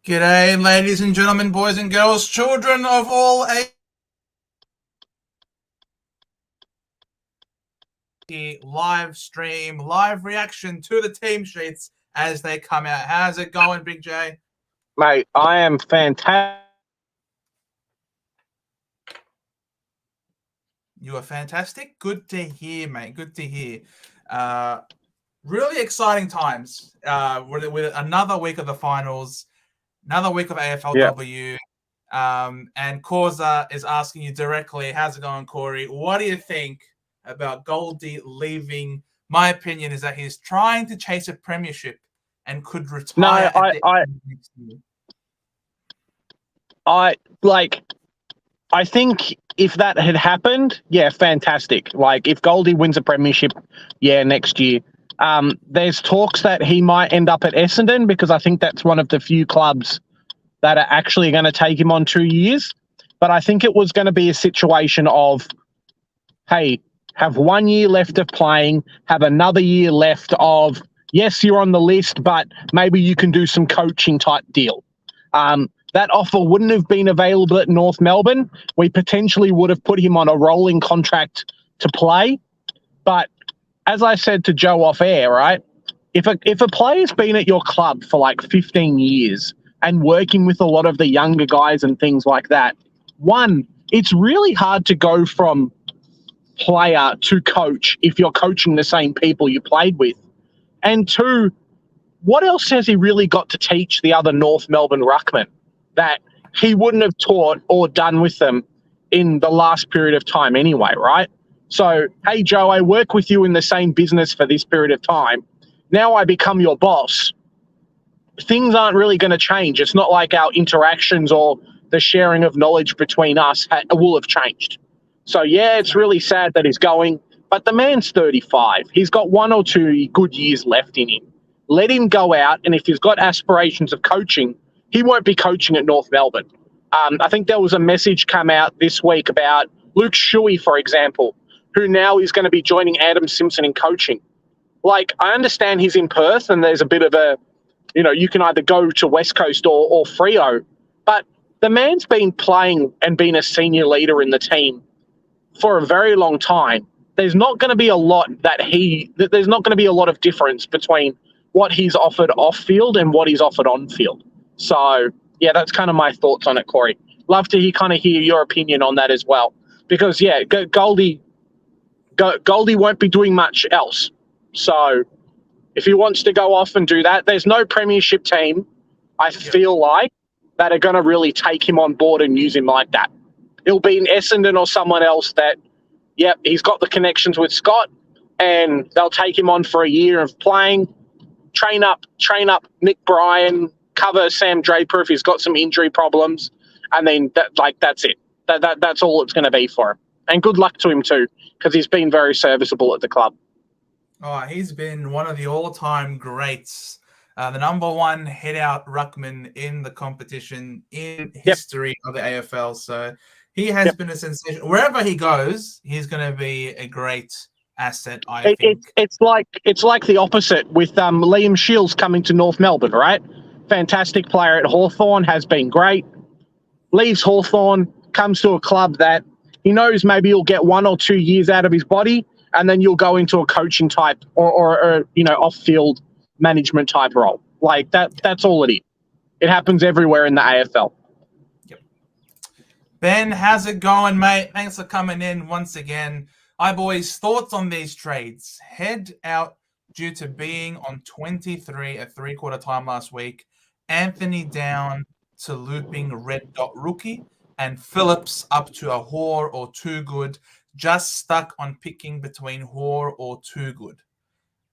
G'day, ladies and gentlemen, boys and girls, children of all ages. Live stream, live reaction to the team sheets as they come out. How's it going, Big J? Mate, I am fantastic. You are fantastic. Good to hear, mate. Good to hear. Really exciting times with another week of the finals, another week of AFLW. Yep. And Causa is asking you directly, how's it going, Corey? What do you think about Goldie leaving? My opinion is that he's trying to chase a premiership and could retire at the end of next year. I think if that had happened, yeah, fantastic. Like if Goldie wins a premiership, next year. There's talks that he might end up at Essendon because I think that's one of the few clubs that are actually going to take him on 2 years. But I think it was going to be a situation of, hey, have 1 year left of playing, have another year left of, yes, you're on the list, but maybe you can do some coaching type deal. That offer wouldn't have been available at North Melbourne. We potentially would have put him on a rolling contract to play. But as I said to Joe off air, right, if a player's been at your club for like 15 years and working with a lot of the younger guys and things like that, one, it's really hard to go from player to coach if you're coaching the same people you played with. And two, what else has he really got to teach the other North Melbourne ruckmen that he wouldn't have taught or done with them in the last period of time anyway, right? So, hey, Joe, I work with you in the same business for this period of time. Now I become your boss. Things aren't really going to change. It's not like our interactions or the sharing of knowledge between us will have changed. So, yeah, it's really sad that he's going, but the man's 35. He's got 1 or 2 good years left in him. Let him go out, and if he's got aspirations of coaching, he won't be coaching at North Melbourne. I think there was a message come out this week about Luke Shuey, for example, who now is going to be joining Adam Simpson in coaching. Like, I understand he's in Perth and there's a bit of a, you can either go to West Coast or Freo, but the man's been playing and been a senior leader in the team for a very long time. There's not going to be a lot there's not going to be a lot of difference between what he's offered off field and what he's offered on field. So, yeah, that's kind of my thoughts on it, Corey. Love to hear your opinion on that as well. Because, yeah, Goldie won't be doing much else. So if he wants to go off and do that, there's no premiership team, I feel like, that are going to really take him on board and use him like that. It'll be an Essendon or someone else that, he's got the connections with Scott and they'll take him on for a year of playing, train up Nick Bryan, cover Sam Draper if he's got some injury problems, and then that's it. That's all it's going to be for him. And good luck to him too, because he's been very serviceable at the club. Oh, he's been one of the all-time greats, the number one hit-out ruckman in the competition in history of the AFL. So he has been a sensation. Wherever he goes, he's going to be a great asset, I think. It's like the opposite with Liam Shields coming to North Melbourne, right? Fantastic player at Hawthorn, has been great. Leaves Hawthorn, comes to a club that he knows maybe he'll get 1 or 2 years out of his body, and then you'll go into a coaching type or off-field management type role. Like that's all it is. It happens everywhere in the AFL. Yep. Ben, how's it going, mate? Thanks for coming in once again. Hi, boys. Thoughts on these trades? Head out due to being on 23 at three-quarter time last week. Anthony down to looping red dot rookie. And Phillips up to a Hoare or Too Good. Just stuck on picking between Hoare or Too Good.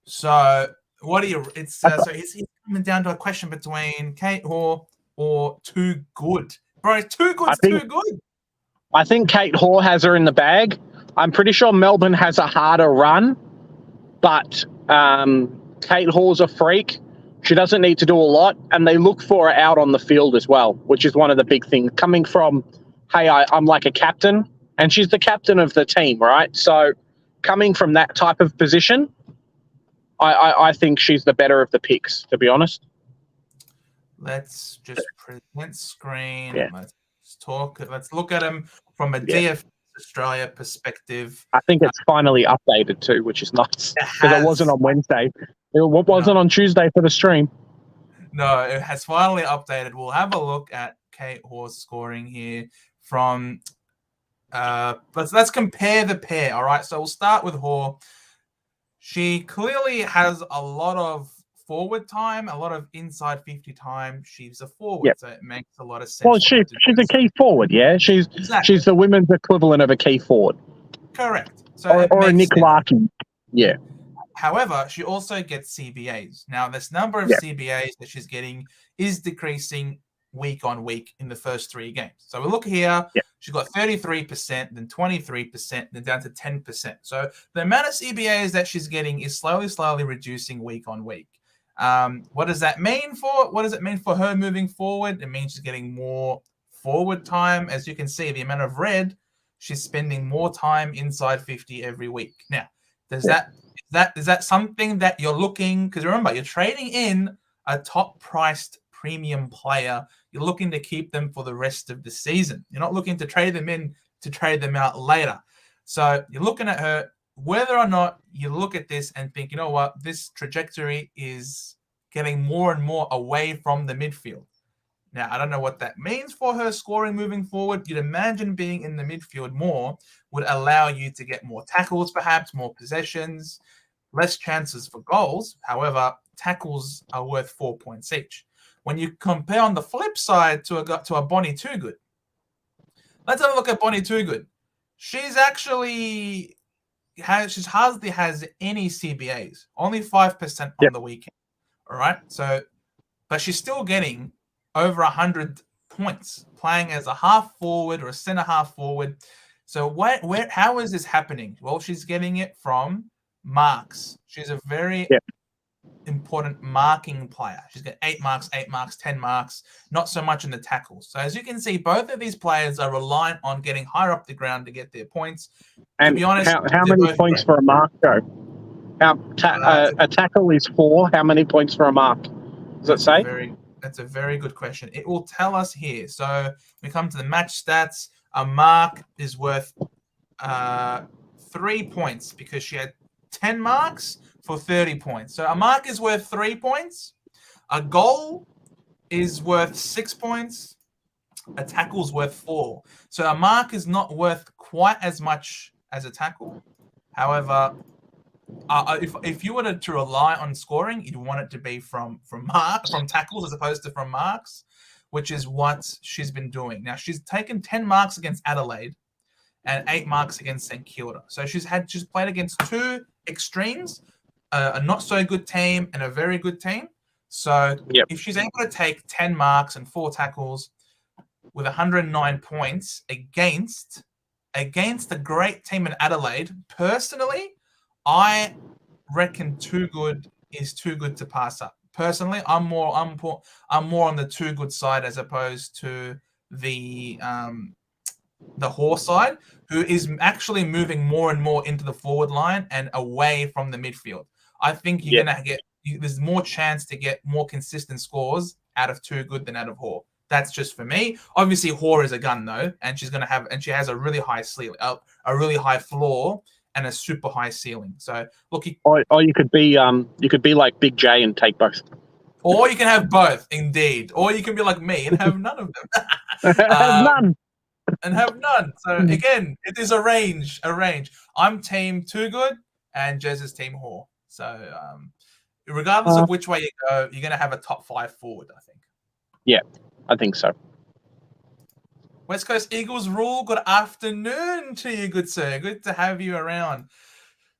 So what do you? So he's coming down to a question between Kate Hoare or Too Good. Bro, Too Good's too good. I think Kate Hoare has her in the bag. I'm pretty sure Melbourne has a harder run, but Kate Hoare's a freak. She doesn't need to do a lot, and they look for her out on the field as well, which is one of the big things. Coming from, hey, I'm like a captain, and she's the captain of the team, right? So coming from that type of position, I think she's the better of the picks, to be honest. Let's just present screen. Yeah. Let's talk. Let's look at them from a Yeah. DF Australia perspective. I think it's finally updated too, which is nice because it wasn't on Wednesday. It wasn't on Tuesday for the stream. No, it has finally updated. We'll have a look at Kate Hoare's scoring here from. Let's compare the pair. All right, so we'll start with Hoare. She clearly has a lot of forward time, a lot of inside 50 time. She's a forward, so it makes a lot of sense. Well, she's a key forward, yeah. She's the women's equivalent of a key forward. Correct. So or a Nick Larkin. Yeah. However, she also gets CBAs. Now, this number of CBAs that she's getting is decreasing week on week in the first 3 games. So we look here, she's got 33%, then 23%, then down to 10%. So the amount of CBAs that she's getting is slowly reducing week on week. What does that mean for? What does it mean for her moving forward? It means she's getting more forward time. As you can see, the amount of red, she's spending more time inside 50 every week. Now, is that something that you're looking? Because remember, you're trading in a top-priced premium player. You're looking to keep them for the rest of the season. You're not looking to trade them in to trade them out later. So you're looking at her, whether or not you look at this and think, you know what, this trajectory is getting more and more away from the midfield. Now, I don't know what that means for her scoring moving forward. You'd imagine being in the midfield more would allow you to get more tackles, perhaps more possessions, less chances for goals. However, tackles are worth 4 points each. When you compare on the flip side to a Bonnie Toogood, let's have a look at Bonnie Toogood. She's actually she hardly has any CBAs, only 5% on the weekend. All right, so but she's still getting over 100 points playing as a half forward or a center half forward. So how is this happening? Well, she's getting it from marks. She's a very important marking player. She's got 8 marks, 10 marks, not so much in the tackles. So as you can see, both of these players are reliant on getting higher up the ground to get their points. And to be honest, how many points for a mark, Joe? A tackle is 4. How many points for a mark? Does it say? That's a very good question. It will tell us here. So we come to the match stats. A mark is worth 3 points because she had 10 marks for 30 points. So a mark is worth 3 points. A goal is worth 6 points. A tackle is worth 4. So a mark is not worth quite as much as a tackle. However, if you were to rely on scoring, you'd want it to be from tackles as opposed to from marks, which is what she's been doing. Now, she's taken 10 marks against Adelaide and 8 marks against St Kilda. So she's played against 2 extremes, a not so good team and a very good team. So if she's able to take 10 marks and 4 tackles with 109 points against a great team in Adelaide, personally, I reckon too good is too good to pass up. Personally, I'm more on the too good side as opposed to the horse side, who is actually moving more and more into the forward line and away from the midfield. I think you're gonna there's more chance to get more consistent scores out of too good than out of Hoare. That's just for me. Obviously, Hoare is a gun though, and she has a really high ceiling, a really high floor, and a super high ceiling. So look, or you could be like Big J and take both. Or you can have both, indeed. Or you can be like me and have none of them. None. And have none. So again, it is a range. I'm team Too Good, and Jez is team Hoare. So regardless of which way you go, you're going to have a top 5 forward, I think. Yeah, I think so. West Coast Eagles rule. Good afternoon to you, good sir. Good to have you around.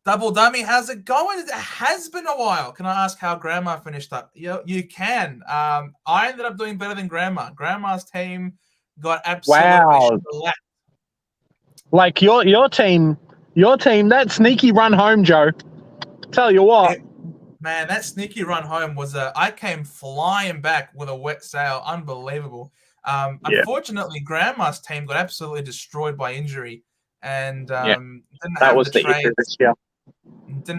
Double Dummy, how's it going? It has been a while. Can I ask how Grandma finished up? You can. I ended up doing better than Grandma. Grandma's team got absolutely shellacked. Like your team, that sneaky run home, Joe. Tell you what. Man, that sneaky run home was I came flying back with a wet sail. Unbelievable. Unfortunately, Grandma's team got absolutely destroyed by injury and didn't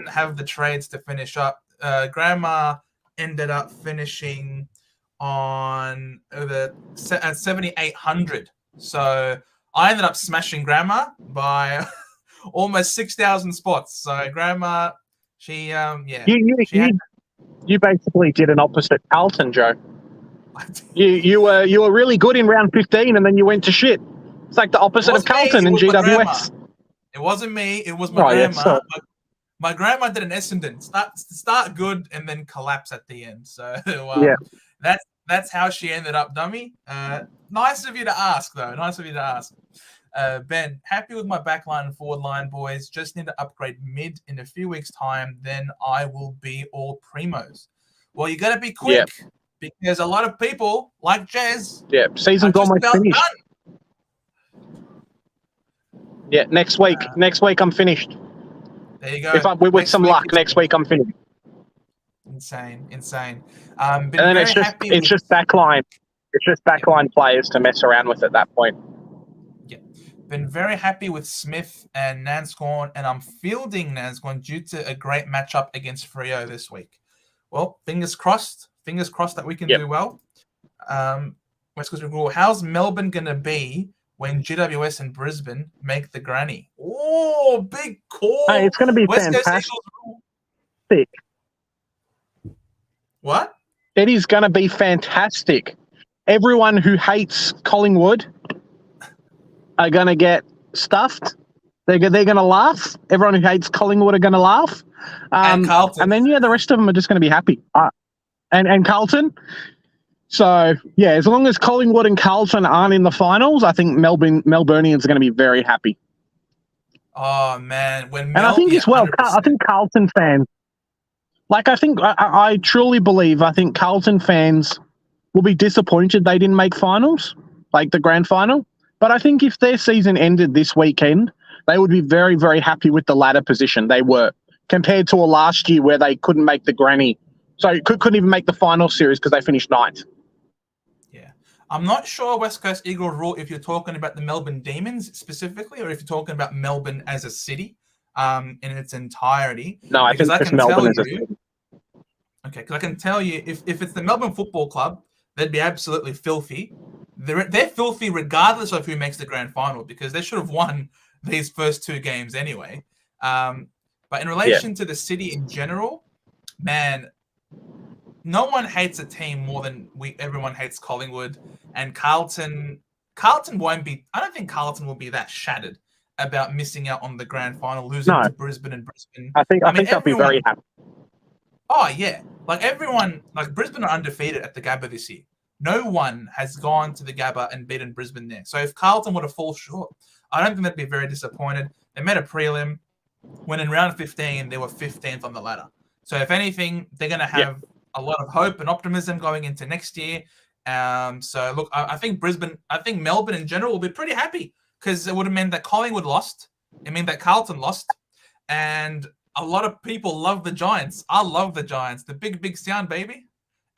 have the trades to finish up. Grandma ended up finishing on at 7,800. So I ended up smashing Grandma by almost 6,000 spots. So Grandma, she You basically did an opposite Carlton, Joe. You were really good in round 15, and then you went to shit. It's like the opposite of Carlton in GWS. It wasn't me. It was my grandma. My grandma did an Essendon. Start good and then collapse at the end. So that's how she ended up, dummy. Nice of you to ask, though. Nice of you to ask. Ben, happy with my back line and forward line, boys. Just need to upgrade mid in a few weeks' time. Then I will be all primos. Well, you got to be quick because a lot of people, like Jez, season's almost finished. Done. Yeah, next week I'm finished. There you go. If with some luck, next week I'm finished. Insane. And then it's just backline. It's just backline players to mess around with at that point. Yeah. Been very happy with Smith and Nanscorn, and I'm fielding Nanscorn due to a great matchup against Freo this week. Well, fingers crossed that we can do well. West Coast Rule, how's Melbourne going to be when GWS and Brisbane make the granny? Oh, big call. Hey, it's going to be fantastic. What? It is going to be fantastic. Everyone who hates Collingwood are going to get stuffed. They're going to laugh. Everyone who hates Collingwood are going to laugh. And Carlton. And then, the rest of them are just going to be happy. And Carlton. So, as long as Collingwood and Carlton aren't in the finals, I think Melburnians are going to be very happy. Oh, man. I think as well, 100%. I think Carlton fans, I truly believe, I think Carlton fans will be disappointed they didn't make finals, like the grand final. But I think if their season ended this weekend, they would be very, very happy with the ladder position they were, compared to a last year where they couldn't make the granny. So couldn't even make the final series because they finished ninth. Yeah. I'm not sure, West Coast Eagles Rule, if you're talking about the Melbourne Demons specifically or if you're talking about Melbourne as a city in its entirety. No, I think just Melbourne as a city. Okay, because I can tell you, if it's the Melbourne Football Club, they'd be absolutely filthy. They're filthy regardless of who makes the grand final because they should have won these first two games anyway. But in relation to the city in general, man, no one hates a team more than everyone hates Collingwood. And Carlton won't be. I don't think Carlton will be that shattered about missing out on the grand final, losing to Brisbane and Brisbane. I think they'll be very happy. Oh yeah, Brisbane are undefeated at the Gabba this year. No one has gone to the Gabba and beaten Brisbane there. So if Carlton were to fall short, I don't think they'd be very disappointed. They made a prelim when in round 15 they were 15th on the ladder. So if anything, they're going to have a lot of hope and optimism going into next year. So look, I think Melbourne in general will be pretty happy because it would have meant that Collingwood lost. It meant that Carlton lost. And a lot of people love the Giants. I love the Giants. The big sound, baby.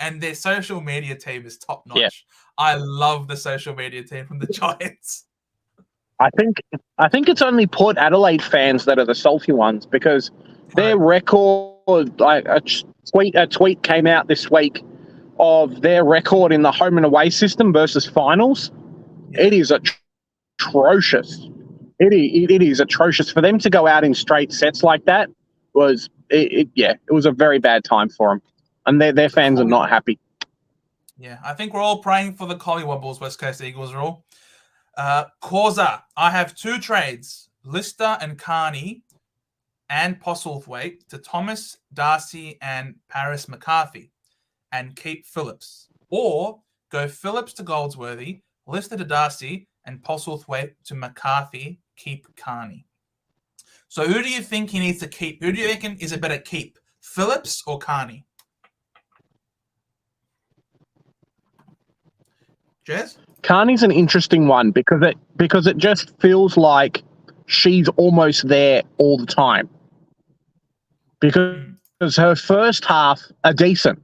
And their social media team is top notch. Yeah. I love the social media team from the Giants. I think it's only Port Adelaide fans that are the salty ones because their record, like a tweet came out this week of their record in the home and away system versus finals. Yeah. It is atrocious. It is atrocious for them to go out in straight sets like that. It was a very bad time for them. And their fans are not happy. Yeah, I think we're all praying for the Collywobbles, West Coast Eagles Rule. Causa, I have two trades, Lister and Carney and Postlethwaite to Thomas, Darcy, and Paris McCarthy and keep Phillips. Or go Phillips to Goldsworthy, Lister to Darcy, and Postlethwaite to McCarthy, keep Carney. So who do you think he needs to keep? Who do you reckon is a better keep, Phillips or Carney? Jez? Carney's an interesting one because it just feels like she's almost there all the time. Because her first half are decent.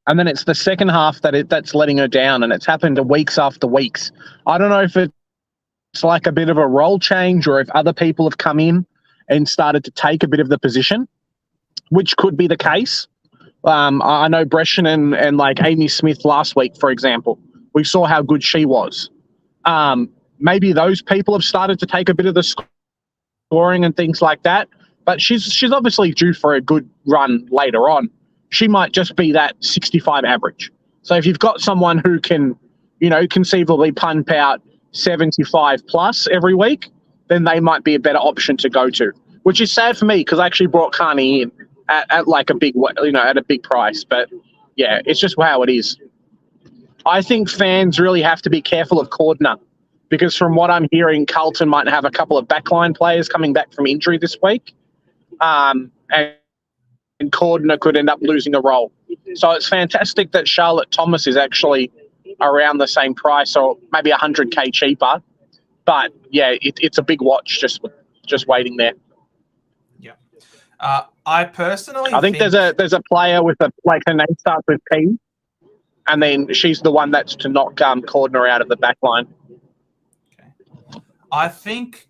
And then it's the second half that's letting her down, and it's happened weeks after weeks. I don't know if it's like a bit of a role change or if other people have come in and started to take a bit of the position, which could be the case. I know Brescian and like Amy Smith last week, for example. We saw how good she was. Maybe those people have started to take a bit of the scoring and things like that. But she's obviously due for a good run later on. She might just be that 65 average. So if you've got someone who can, conceivably pump out 75 plus every week, then they might be a better option to go to. Which is sad for me because I actually brought Carney in at like a big, at a big price. But yeah, it's just how it is. I think fans really have to be careful of Cordner because from what I'm hearing, Carlton might have a couple of backline players coming back from injury this week. And Cordner could end up losing a role. So it's fantastic that Charlotte Thomas is actually around the same price or maybe 100K cheaper. But yeah, it's a big watch just waiting there. Yeah. I personally I think there's a player with her name starts with P, and then she's the one that's to knock Cordner out of the back line. Okay. I think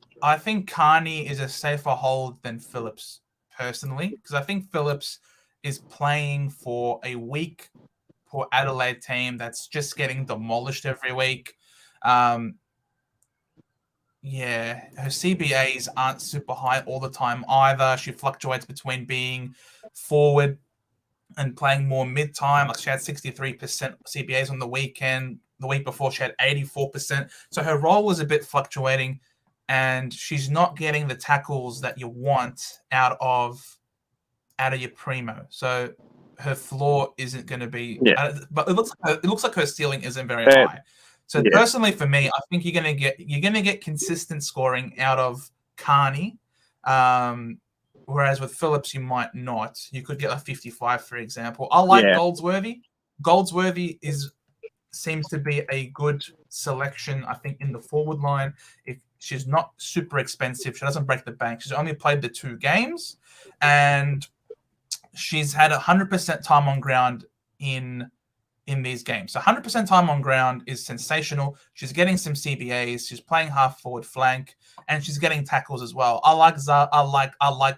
Carney is a safer hold than Phillips, personally, because I think Phillips is playing for a weak Port Adelaide team that's just getting demolished every week. Yeah, her CBAs aren't super high all the time either. She fluctuates between being forward and playing more mid-time. Like she had 63% CBAs on the weekend. The week before, she had 84%. So her role was a bit fluctuating, and she's not getting the tackles that you want out of your primo. So her floor isn't going to be. Yeah. But it looks like her ceiling isn't very high. So personally, for me, I think you're gonna get consistent scoring out of Carney, whereas with Phillips you might not. You could get a 55, for example. I like Goldsworthy. Goldsworthy seems to be a good selection, I think, in the forward line. If she's not super expensive, she doesn't break the bank. She's only played the 2 games, and she's had 100% time on ground in these games. So 100% time on ground is sensational. She's getting some CBAs. She's playing half forward flank, and she's getting tackles as well. I like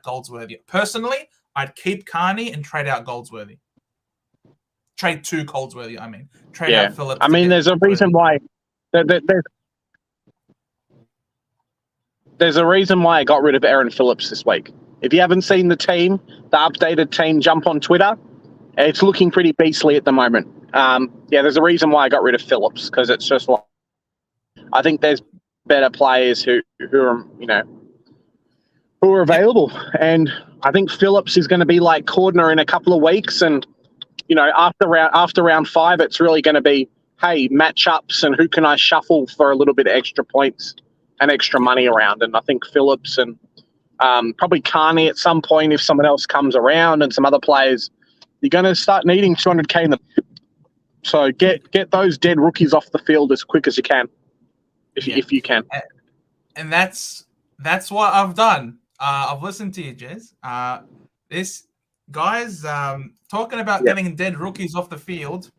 Goldsworthy. Personally, I'd keep Carney and trade out Goldsworthy. Trade to Goldsworthy, I mean. Trade out Phillips. I mean, there's a reason why. There's a reason why I got rid of Aaron Phillips this week. If you haven't seen the updated team jump on Twitter, it's looking pretty beastly at the moment. There's a reason why I got rid of Phillips because it's just like I think there's better players who are available, and I think Phillips is going to be like Cordner in a couple of weeks, and after round 5, it's really going to be matchups and who can I shuffle for a little bit of extra points and extra money around, and I think Phillips and probably Carney at some point if someone else comes around and some other players. You're going to start needing 200K in them. So get those dead rookies off the field as quick as you can, if you can. And that's what I've done. I've listened to you, Jez. This guys talking about getting dead rookies off the field.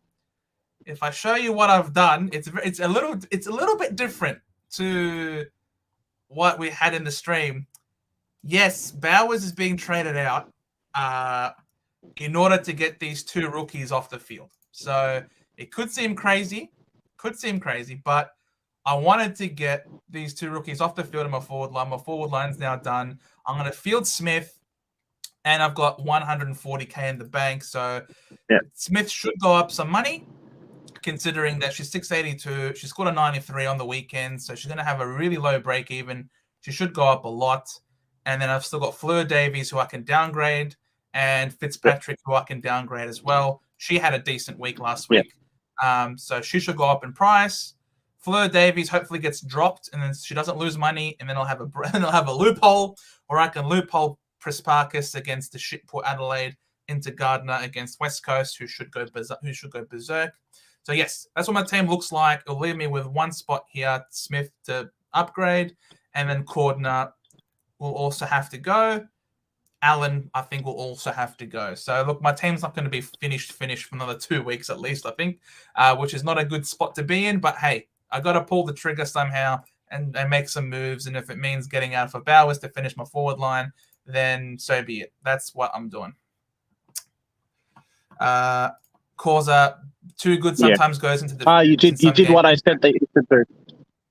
If I show you what I've done, it's a little bit different to what we had in the stream. Yes, Bowers is being traded out in order to get these 2 rookies off the field. So it could seem crazy, but I wanted to get these 2 rookies off the field in my forward line. My forward line's now done. I'm going to field Smith, and I've got 140K in the bank. So Smith should go up some money, considering that she's 682. She scored a 93 on the weekend, so she's going to have a really low break even. She should go up a lot. And then I've still got Fleur Davies, who I can downgrade, and Fitzpatrick, who I can downgrade as well. She had a decent week last week. So she should go up in price. Fleur Davies hopefully gets dropped, and then she doesn't lose money, and then I'll have a loophole, or I can loophole Prasparkas against the shit Port Adelaide into Gardner against West Coast, who should go berserk. So yes, that's what my team looks like. It'll leave me with 1 spot here, Smith to upgrade, and then Cordner will also have to go. Allen, I think, will also have to go. So, look, my team's not going to be finished for another 2 weeks at least, I think, which is not a good spot to be in. But, hey, I got to pull the trigger somehow and make some moves. And if it means getting out for Bowers to finish my forward line, then so be it. That's what I'm doing. Causa, too good sometimes goes into the you did what I said that you should do,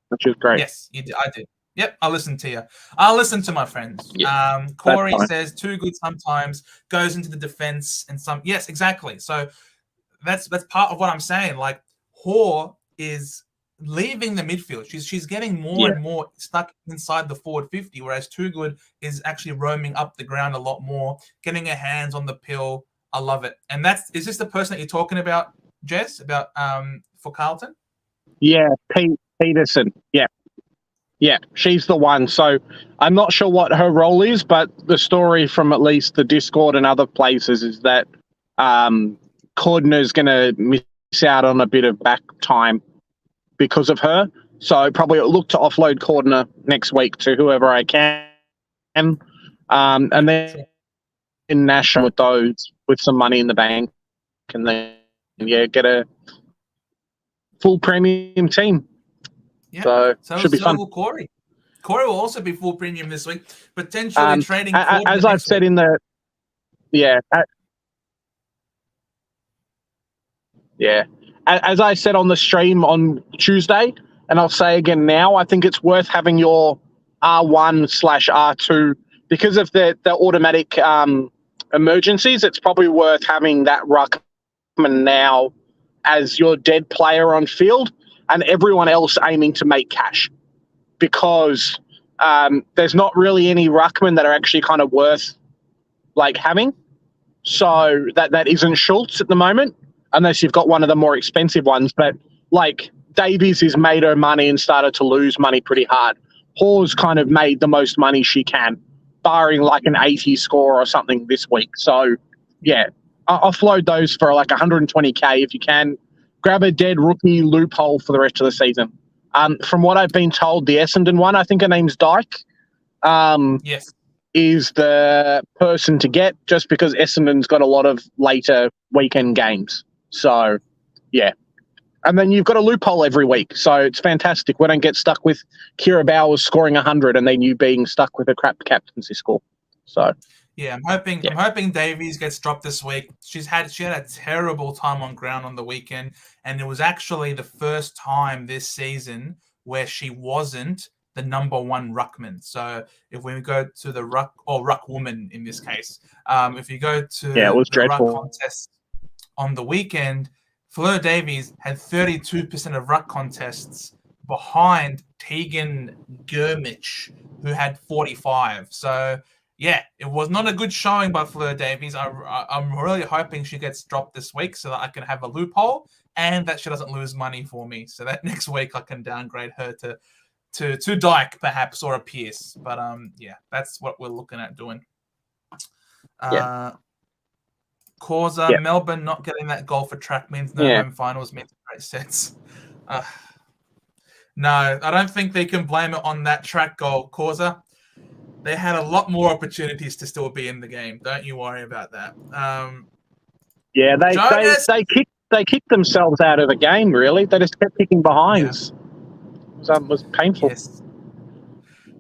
which is great. Yes, you did. I did. Yep, I'll listen to you. I'll listen to my friends. Yeah, Corey says too good sometimes goes into the defense and some. Yes, exactly. So that's part of what I'm saying. Like Hoare is leaving the midfield. She's getting more and more stuck inside the forward 50, whereas Too Good is actually roaming up the ground a lot more, getting her hands on the pill. I love it. And is this the person that you're talking about, Jess? About for Carlton? Yeah, Peterson. Yeah, she's the one. So I'm not sure what her role is, but the story from at least the Discord and other places is that Cordner's going to miss out on a bit of back time because of her. So probably look to offload Cordner next week to whoever I can. And then in Nash with those, with some money in the bank, and then, get a full premium team. Yeah. So should be fun. Will Corey. Corey will also be full premium this week, potentially trading. As I've said in the, as I said on the stream on Tuesday, and I'll say again now, I think it's worth having your R1/R2 because of the automatic emergencies. It's probably worth having that ruckman now as your dead player on field, and everyone else aiming to make cash, because there's not really any ruckmen that are actually kind of worth having. So that isn't Schultz at the moment, unless you've got one of the more expensive ones. But Davies has made her money and started to lose money pretty hard. Hawes kind of made the most money she can, barring an 80 score or something this week. So yeah, offload those for 120k if you can. Grab a dead rookie loophole for the rest of the season. From what I've been told, the Essendon one, I think her name's Dyke, yes, is the person to get, just because Essendon's got a lot of later weekend games. So, yeah. And then you've got a loophole every week, so it's fantastic. We don't get stuck with Kira Bowers scoring 100 and then you being stuck with a crap captaincy score. So... yeah, I'm hoping Davies gets dropped this week. She had a terrible time on ground on the weekend, and it was actually the first time this season where she wasn't the number one ruckman. So if we go to the ruck woman in this case, if you go to it was the dreadful. ruck contest on the weekend, Fleur Davies had 32% of ruck contests behind Tegan Gurmich, who had 45. So yeah, it was not a good showing by Fleur Davies. I'm really hoping she gets dropped this week so that I can have a loophole and that she doesn't lose money for me. So that next week I can downgrade her to Dyke perhaps, or a Pierce. But yeah, that's what we're looking at doing. Causa, Melbourne not getting that goal for track means no home finals means great sets. No, I don't think they can blame it on that track goal, Causa. They had a lot more opportunities to still be in the game. Don't you worry about that. They kicked themselves out of the game, really. They just kept kicking behinds. Yeah. It was painful. Yes.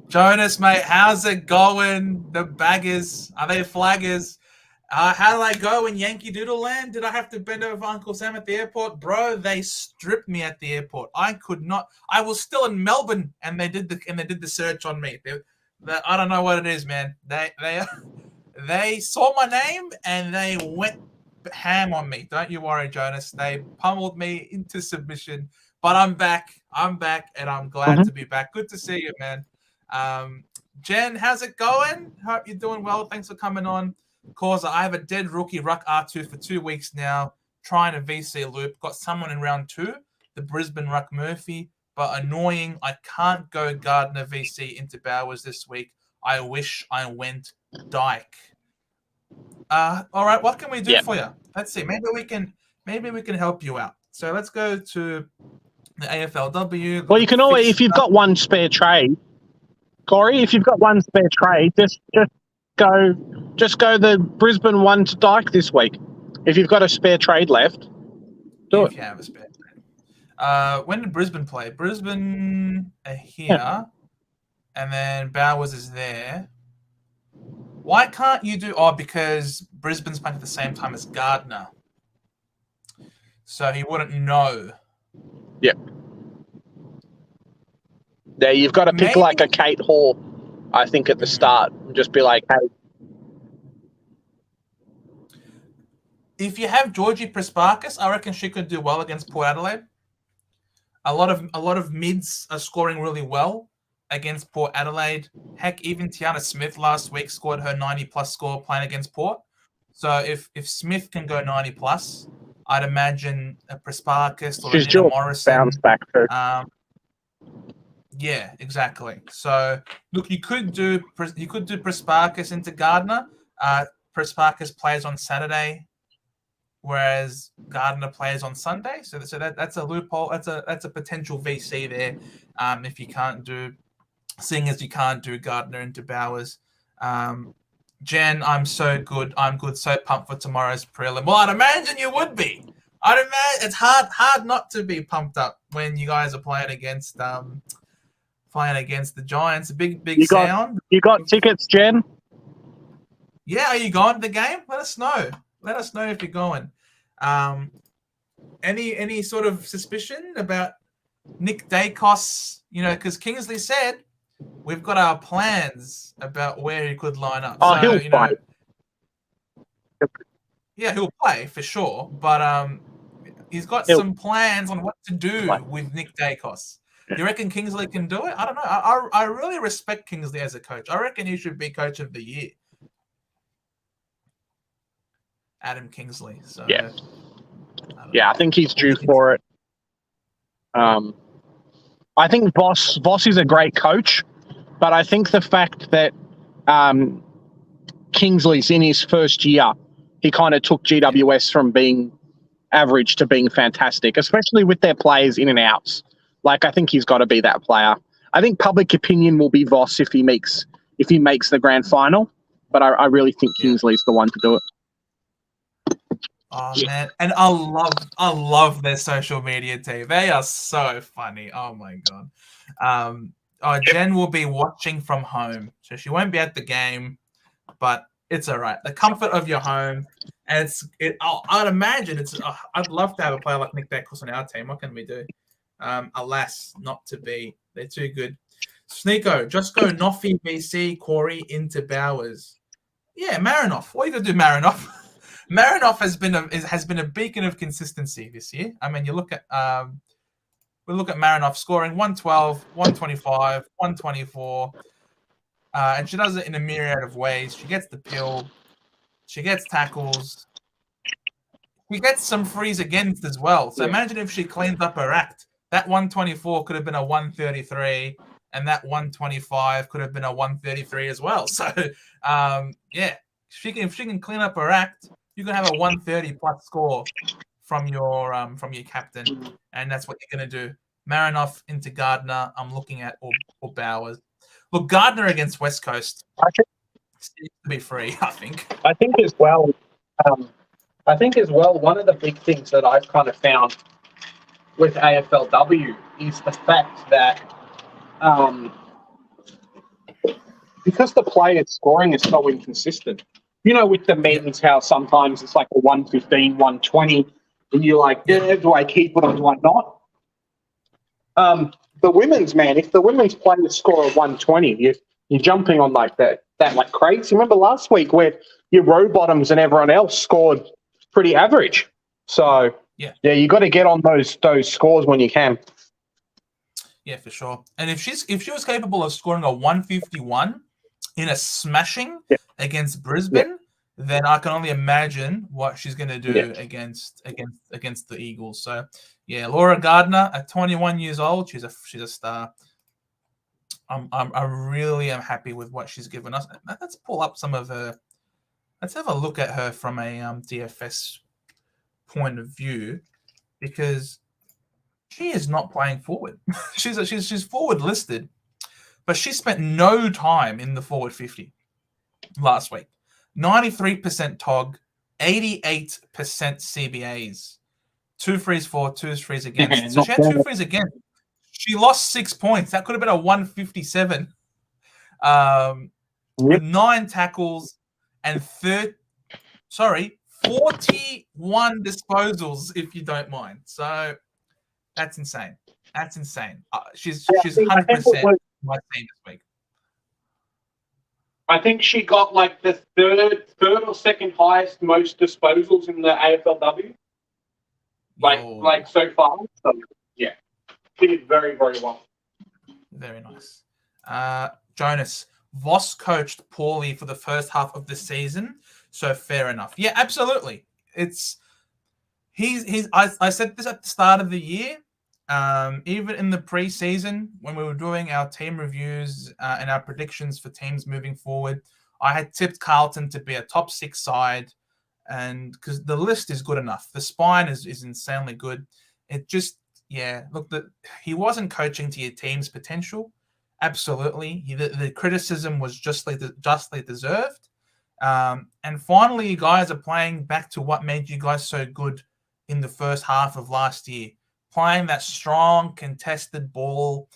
Jonas, mate, how's it going? The baggers, are they flaggers? How did I go in Yankee Doodle Land? Did I have to bend over Uncle Sam at the airport? Bro, they stripped me at the airport. I could not. I was still in Melbourne, and they did the search on me. I don't know what it is, man. They saw my name and they went ham on me. Don't you worry, Jonas. They pummeled me into submission. But I'm back. And I'm glad to be back. Good to see you, man. Jen, how's it going? Hope you're doing well. Thanks for coming on. Causa, I have a dead rookie ruck R2 for 2 weeks now, trying a VC loop. Got someone in round 2, the Brisbane ruck Murphy, but annoying. I can't go Gardner VC into Bowers this week. I wish I went Dyke. All right, what can we do for you? Let's see. Maybe we can help you out. So let's go to the AFLW. Well, you can always, if you've got one spare trade, Corey, if you've got one spare trade, just go the Brisbane one to Dyke this week. If you've got a spare trade left, do it. If you have a spare trade. When did Brisbane play? Brisbane are here, and then Bowers is there. Why can't you do... Oh, because Brisbane's playing at the same time as Gardner. so he wouldn't know. Yep. Yeah, you've got to pick like a Kate Hall, I think, at the start. And just be like, hey. If you have Georgie Prespakis, I reckon she could do well against Port Adelaide. A lot of mids are scoring really well against Port Adelaide. Heck, even Tiana Smith last week scored her 90-plus score playing against Port. So if Smith can go 90-plus, I'd imagine a Prespakis or a Nina Morrison. Bounce back too. Yeah, exactly. So look, you could do Prespakis into Gardner. Prespakis plays on Saturday, whereas Gardner plays on Sunday. So that's a loophole. That's a potential VC there. If you can't do, seeing as you can't do Gardner into Bowers. Jen, I'm so good. I'm good. So pumped for tomorrow's prelim. Well, I'd imagine you would be. I'd imagine it's hard not to be pumped up when you guys are playing against the Giants. A big sound. You got tickets, Jen? Yeah, are you going to the game? Let us know. Let us know if you're going. Any sort of suspicion about Nick Dacos? You know, because Kingsley said we've got our plans about where he could line up. Oh, he'll play. Yeah, he'll play for sure, but he's got some plans on what to do with Nick Dacos. You reckon Kingsley can do it? I don't know. I really respect Kingsley as a coach. I reckon he should be coach of the year. Adam Kingsley. So yeah, I think he's due for it. I think Voss is a great coach, but I think the fact that Kingsley's in his first year, he kind of took GWS from being average to being fantastic, especially with their players in and outs. Like, I think he's got to be that player. I think public opinion will be Voss if he makes the grand final, but I really think Kingsley's the one to do it. Oh man, and I love their social media team. They are so funny. Oh my god. Jen will be watching from home, so she won't be at the game, but it's all right. The comfort of your home, and I'd imagine I'd love to have a player like Nick Dacos on our team. What can we do? Alas, not to be. They're too good. Sneeko, just go Noffy, BC, Corey into Bowers. Yeah, Marinoff. What are you gonna do, Marinoff? Marinoff has been a beacon of consistency this year. I mean, you look at Marinoff scoring 112, 125, 124, and she does it in a myriad of ways. She gets the pill, she gets tackles, she gets some frees against as well. So imagine if she cleans up her act. That 124 could have been a 133, and that 125 could have been a 133 as well. So, if she can clean up her act, you can have a 130 plus score from your captain, and that's what you're going to do. Marinoff into Gardner. I'm looking at or Bowers. Look, Gardner against West Coast seems to be free. I think as well. One of the big things that I've kind of found with AFLW is the fact that because the players' scoring is so inconsistent. You know, with the men's, how sometimes it's like a 115, 120, and you're like, do I keep it or do I not? The women's, man, if the women's players score a 120, you're jumping on like that like crazy. Remember last week where your row bottoms and everyone else scored pretty average. So you got to get on those scores when you can. Yeah, for sure. And if she was capable of scoring a 151 in a smashing against Brisbane, then I can only imagine what she's going to do against the Eagles. So, Laura Gardner at 21 years old, she's a star. I really am happy with what she's given us. Let's pull up some of her. Let's have a look at her from a DFS point of view, because she is not playing forward. she's forward listed, but she spent no time in the forward 50 last week. 93% TOG, 88% CBAs, 2 frees for, 2 frees against. So she had 2 frees against. She lost 6 points. That could have been a 157. With 9 tackles and 13 41 disposals, if you don't mind. So that's insane. That's insane. She's I 100% think my team this week. I think she got like the third or second highest most disposals in the AFLW. Like so far. So yeah, she did very, very well. Very nice. Jonas, Voss coached poorly for the first half of the season, so fair enough. Yeah, absolutely. I said this at the start of the year. Even in the preseason, when we were doing our team reviews and our predictions for teams moving forward, I had tipped Carlton to be a top 6 side, and because the list is good enough, the spine is insanely good. It just, look, he wasn't coaching to your team's potential. Absolutely, the criticism was justly deserved. And finally, you guys are playing back to what made you guys so good in the first half of last year, playing that strong, contested ball,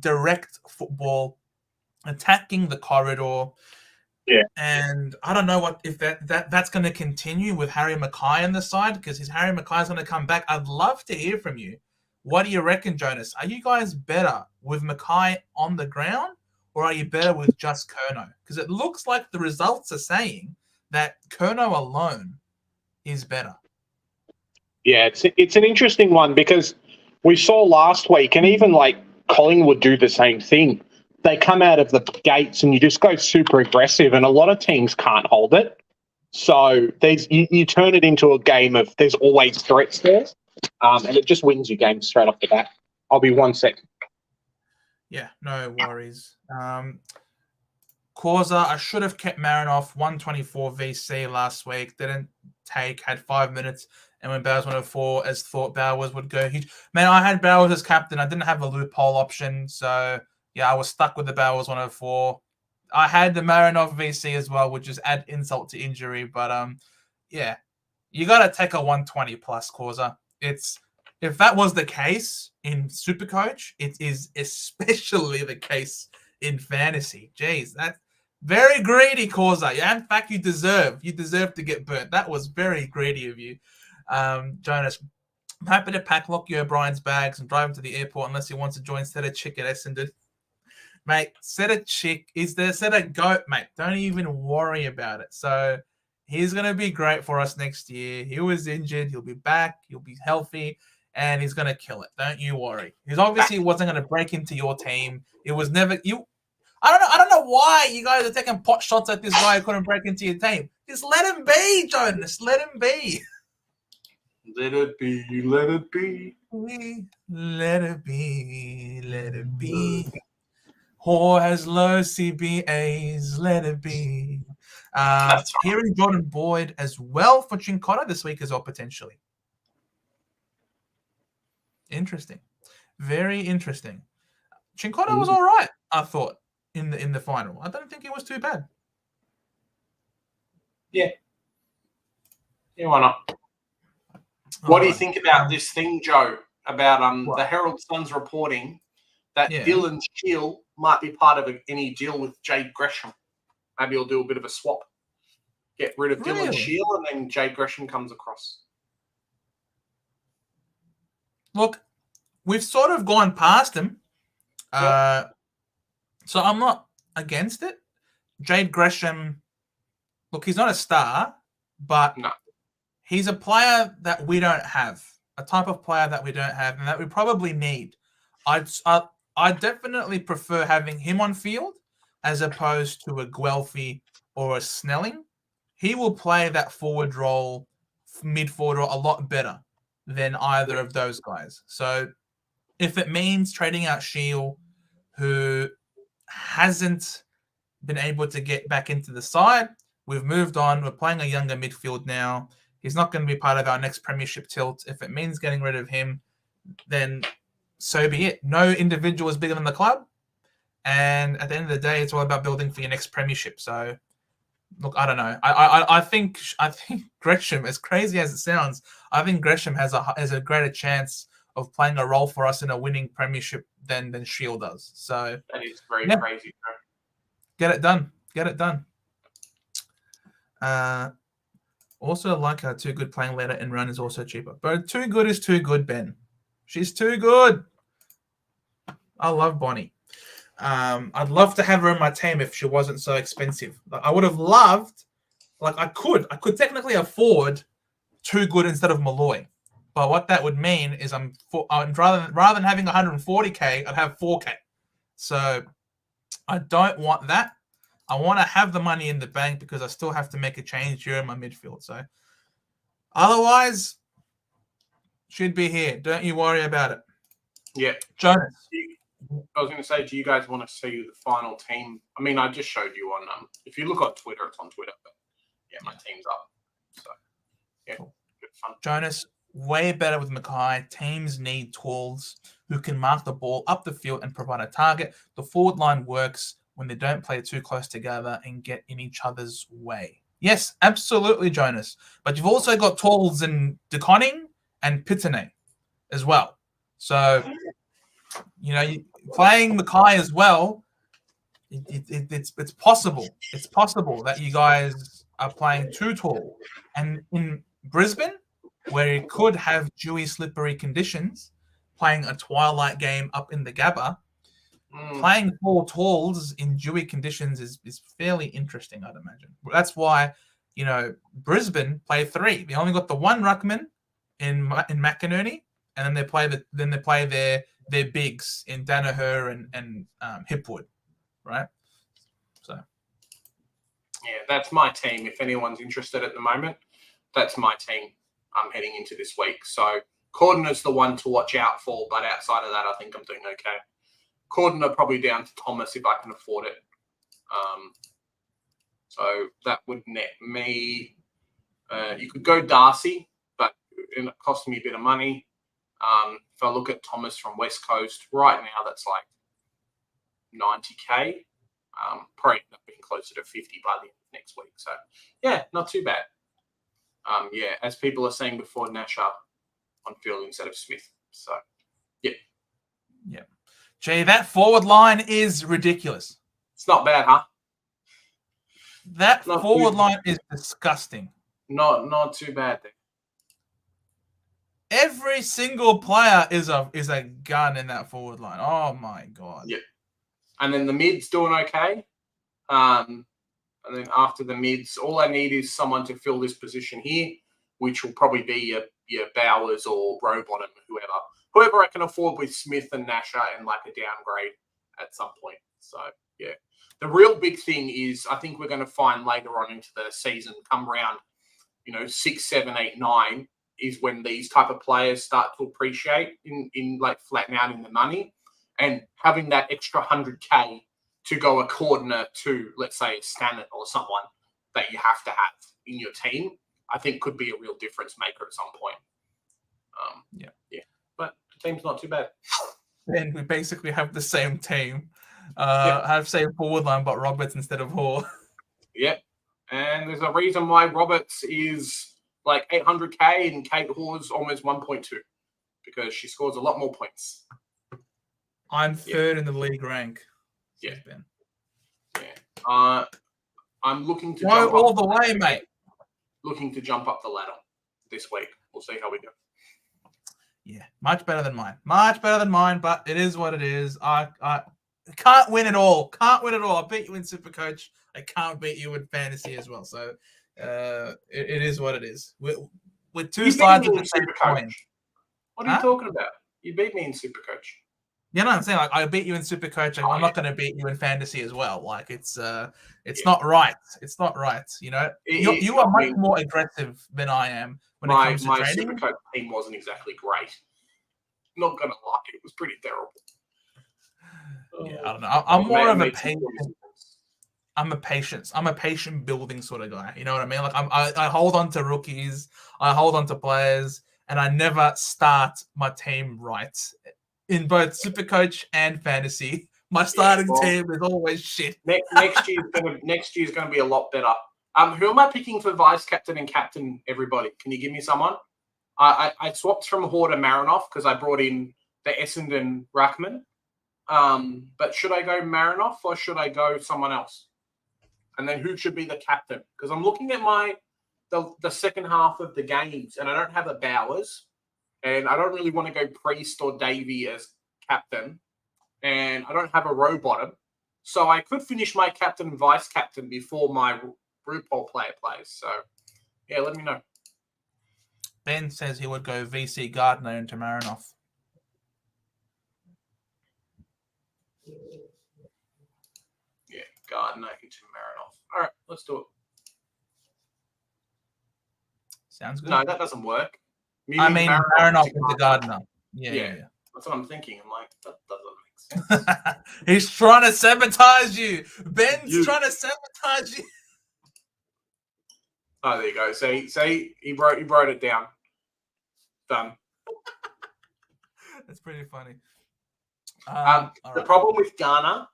direct football, attacking the corridor. Yeah. And I don't know if that's going to continue with Harry Mackay on the side, because Harry Mackay's going to come back. I'd love to hear from you. What do you reckon, Jonas? Are you guys better with Mackay on the ground, or are you better with just Curnow? Because it looks like the results are saying that Curnow alone is better. Yeah, it's an interesting one because we saw last week, and even like Collingwood do the same thing. They come out of the gates and you just go super aggressive, and a lot of teams can't hold it. So you turn it into a game of there's always threats there, and it just wins you games straight off the bat. I'll be 1 second. Yeah, no worries. Causa, I should have kept Marinoff 124 VC last week. Didn't take, had 5 minutes, and when Bowers 104, as thought Bowers would go huge. Man, I had Bowers as captain. I didn't have a loophole option, so yeah, I was stuck with the Bowers 104. I had the Marinoff VC as well, which is add insult to injury. But yeah, you got to take a 120 plus, Causa. If that was the case in Supercoach, it is especially the case in fantasy. Jeez, that's very greedy, Causa. Yeah, in fact, you deserve to get burnt. That was very greedy of you, Jonas. I'm happy to pack Lockie O'Brien's bags and drive him to the airport unless he wants to join Set a Chick at Essendon. Mate, Set a Chick is there. Set a Goat, mate. Don't even worry about it. So he's going to be great for us next year. He was injured. He'll be back. He'll be healthy. And he's going to kill it. Don't you worry. He's obviously wasn't going to break into your team. It was never you. I don't know why you guys are taking pot shots at this guy who couldn't break into your team. Just let him be, Jonas. Let him be. Let it be. Let it be. Let it be. Let it be. Whore has low CBAs. Let it be. Hearing Jordan Boyd as well for Chincotta this week as well, potentially. Interesting. Very interesting. Chincotta was all right, I thought, in the final. I don't think it was too bad. Yeah. Yeah, why not? What do you think about this thing, Joe, about the Herald Sun's reporting that Dylan Shield might be part of any deal with Jade Gresham? Maybe he'll do a bit of a swap. Get rid of Dylan Shield and then Jade Gresham comes across. Look, we've sort of gone past him. So I'm not against it. Jade Gresham, look, he's not a star, but he's a player that we don't have, a type of player that we don't have and that we probably need. I definitely prefer having him on field as opposed to a Guelphy or a Snelling. He will play that forward role, mid-forward role, a lot better than either of those guys. So if it means trading out Shield, who hasn't been able to get back into the side, we've moved on. We're playing a younger midfield now. He's not going to be part of our next premiership tilt. If it means getting rid of him, then so be it. No individual is bigger than the club. And at the end of the day, it's all about building for your next premiership. So, look, I don't know. I think Gresham, as crazy as it sounds, I think Gresham has a greater chance of playing a role for us in a winning premiership than Shield does. So that is very crazy, bro. Get it done. Also, like her Too Good playing later and run is also cheaper. But Too Good is too good, Ben. She's too good. I love Bonnie. I'd love to have her in my team if she wasn't so expensive. I would have loved, I could technically afford Too Good instead of Malloy. But what that would mean is rather than having 140k, I'd have 4k. So I don't want that. I want to have the money in the bank because I still have to make a change here in my midfield. So otherwise, she'd be here. Don't you worry about it. Yeah. Jonas. I was going to say, do you guys want to see the final team? I mean, I just showed you on, if you look on Twitter, it's on Twitter. But yeah, my team's up. So yeah, cool. Good fun. Jonas, way better with Mackay. Teams need tools who can mark the ball up the field and provide a target. The forward line works when they don't play too close together and get in each other's way. Yes, absolutely, Jonas. But you've also got tools in DeConning and Pitane as well. So, playing Mackay as well, it's possible. It's possible that you guys are playing too tall. And in Brisbane, where it could have dewy, slippery conditions, playing a twilight game up in the Gabba, playing 4 talls in dewy conditions is fairly interesting, I'd imagine. That's why, Brisbane play 3. They only got the 1 ruckman in McInerney, and then they play their bigs in Danaher and Hipwood, right? So yeah, that's my team. If anyone's interested at the moment, that's my team. I'm heading into this week. So Cordona's the one to watch out for, but outside of that, I think I'm doing okay. Cordona probably down to Thomas if I can afford it. So that would net me. You could go Darcy, but it cost me a bit of money. If I look at Thomas from West Coast, right now that's like 90k. Probably end up being closer to 50 by the end of next week. So yeah, not too bad. Yeah, as people are saying before, Nasha on field instead of Smith. So yeah. Yeah. Gee, that forward line is ridiculous. It's not bad, huh? That forward line is disgusting. Not too bad there. Every single player is a gun in that forward line. Oh my god. Yeah. And then the mid's doing okay. And then after the mids, all I need is someone to fill this position here, which will probably be your Bowers or Rowbottom, whoever I can afford with Smith and Nasher and like a downgrade at some point. So yeah, the real big thing is I think we're going to find later on into the season, come round, 6, 7, 8, 9 is when these type of players start to appreciate in like flatten out in the money, and having that extra 100k to go a coordinate to, let's say, a Stannett or someone that you have to have in your team, I think could be a real difference maker at some point. Yeah. But the team's not too bad. And we basically have the same team. Have same forward line, but Roberts instead of Hoare. Yep. And there's a reason why Roberts is like 800k and Kate Hoare's almost 1.2, because she scores a lot more points. I'm third in the league rank. Yeah. Ben. Yeah. I'm looking to go all the way, mate. Looking to jump up the ladder this week. We'll see how we go. Yeah, much better than mine. Much better than mine, but it is what it is. I can't win it all. I beat you in Supercoach. I can't beat you in fantasy as well. So it is what it is. We're two sides of the same coin. What are you talking about? You beat me in Supercoach. You know what I'm saying? Like, I beat you in Supercoach. I'm not going to beat you in fantasy as well. Like, it's not right. It's not right. You are much more aggressive than I am when it comes to training. My Supercoach team wasn't exactly great. Not going to lie, it was pretty terrible. Yeah, I don't know. I'm more of a patient. I'm a patient building sort of guy. You know what I mean? Like, I hold on to rookies. I hold on to players, and I never start my team right. In both Supercoach and fantasy, my starting team is always shit. Next year's going to be a lot better. Who am I picking for vice captain and captain? Everybody, can you give me someone? I swapped from Hoare to Marinoff because I brought in the Essendon Ruckman. But should I go Marinoff or should I go someone else? And then who should be the captain? Because I'm looking at my the second half of the games, and I don't have a Bowers, and I don't really want to go Priest or Davey as captain, and I don't have a row bottom, so I could finish my captain and vice captain before my RuPaul player plays. So, yeah, let me know. Ben says he would go VC Gardner into Marinoff. Yeah, Gardner into Marinoff. All right, let's do it. Sounds good. No, that doesn't work. I mean, Marinoff into Gardner. Yeah. That's what I'm thinking. I'm like, that doesn't make sense. He's trying to sabotage you. Ben's trying to sabotage you. Oh, there you go. See, he wrote it down. Done. That's pretty funny. The problem with Garner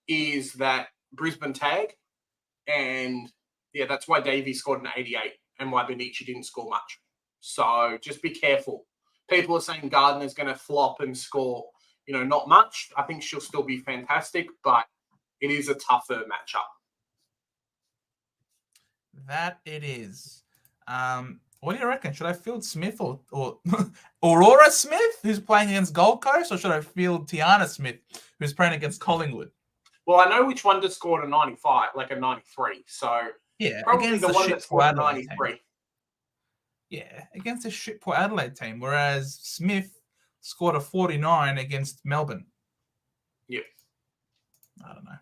is that Brisbane tag, and yeah, that's why Davey scored an 88 and why Benici didn't score much. So just be careful. People are saying Gardner's going to flop and score, not much. I think she'll still be fantastic, but it is a tougher matchup. That it is. What do you reckon? Should I field Smith or Aurora Smith, who's playing against Gold Coast, or should I field Tiana Smith, who's playing against Collingwood? Well, I know which one just scored a 95, like a 93. So yeah, probably the one that scored a 93. Team. Yeah, against the shit Port Adelaide team, whereas Smith scored a 49 against Melbourne. Yeah. I don't know.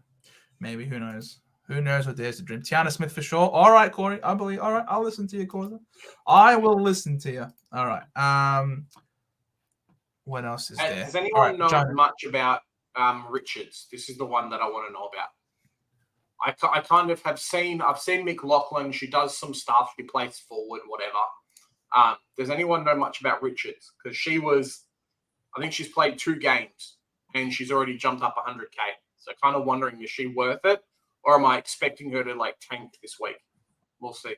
Maybe, who knows? Who knows what dares to dream? Tiana Smith for sure. All right, Corey. I believe. All right, I'll listen to you, Corey. I will listen to you. All right. What else is there? Does anyone know much about Richards? This is the one that I want to know about. I kind of I've seen McLaughlin. She does some stuff. She plays forward, whatever. Does anyone know much about Richards? Because I think she's played 2 games and she's already jumped up 100K. So kind of wondering, is she worth it? Or am I expecting her to tank this week? We'll see.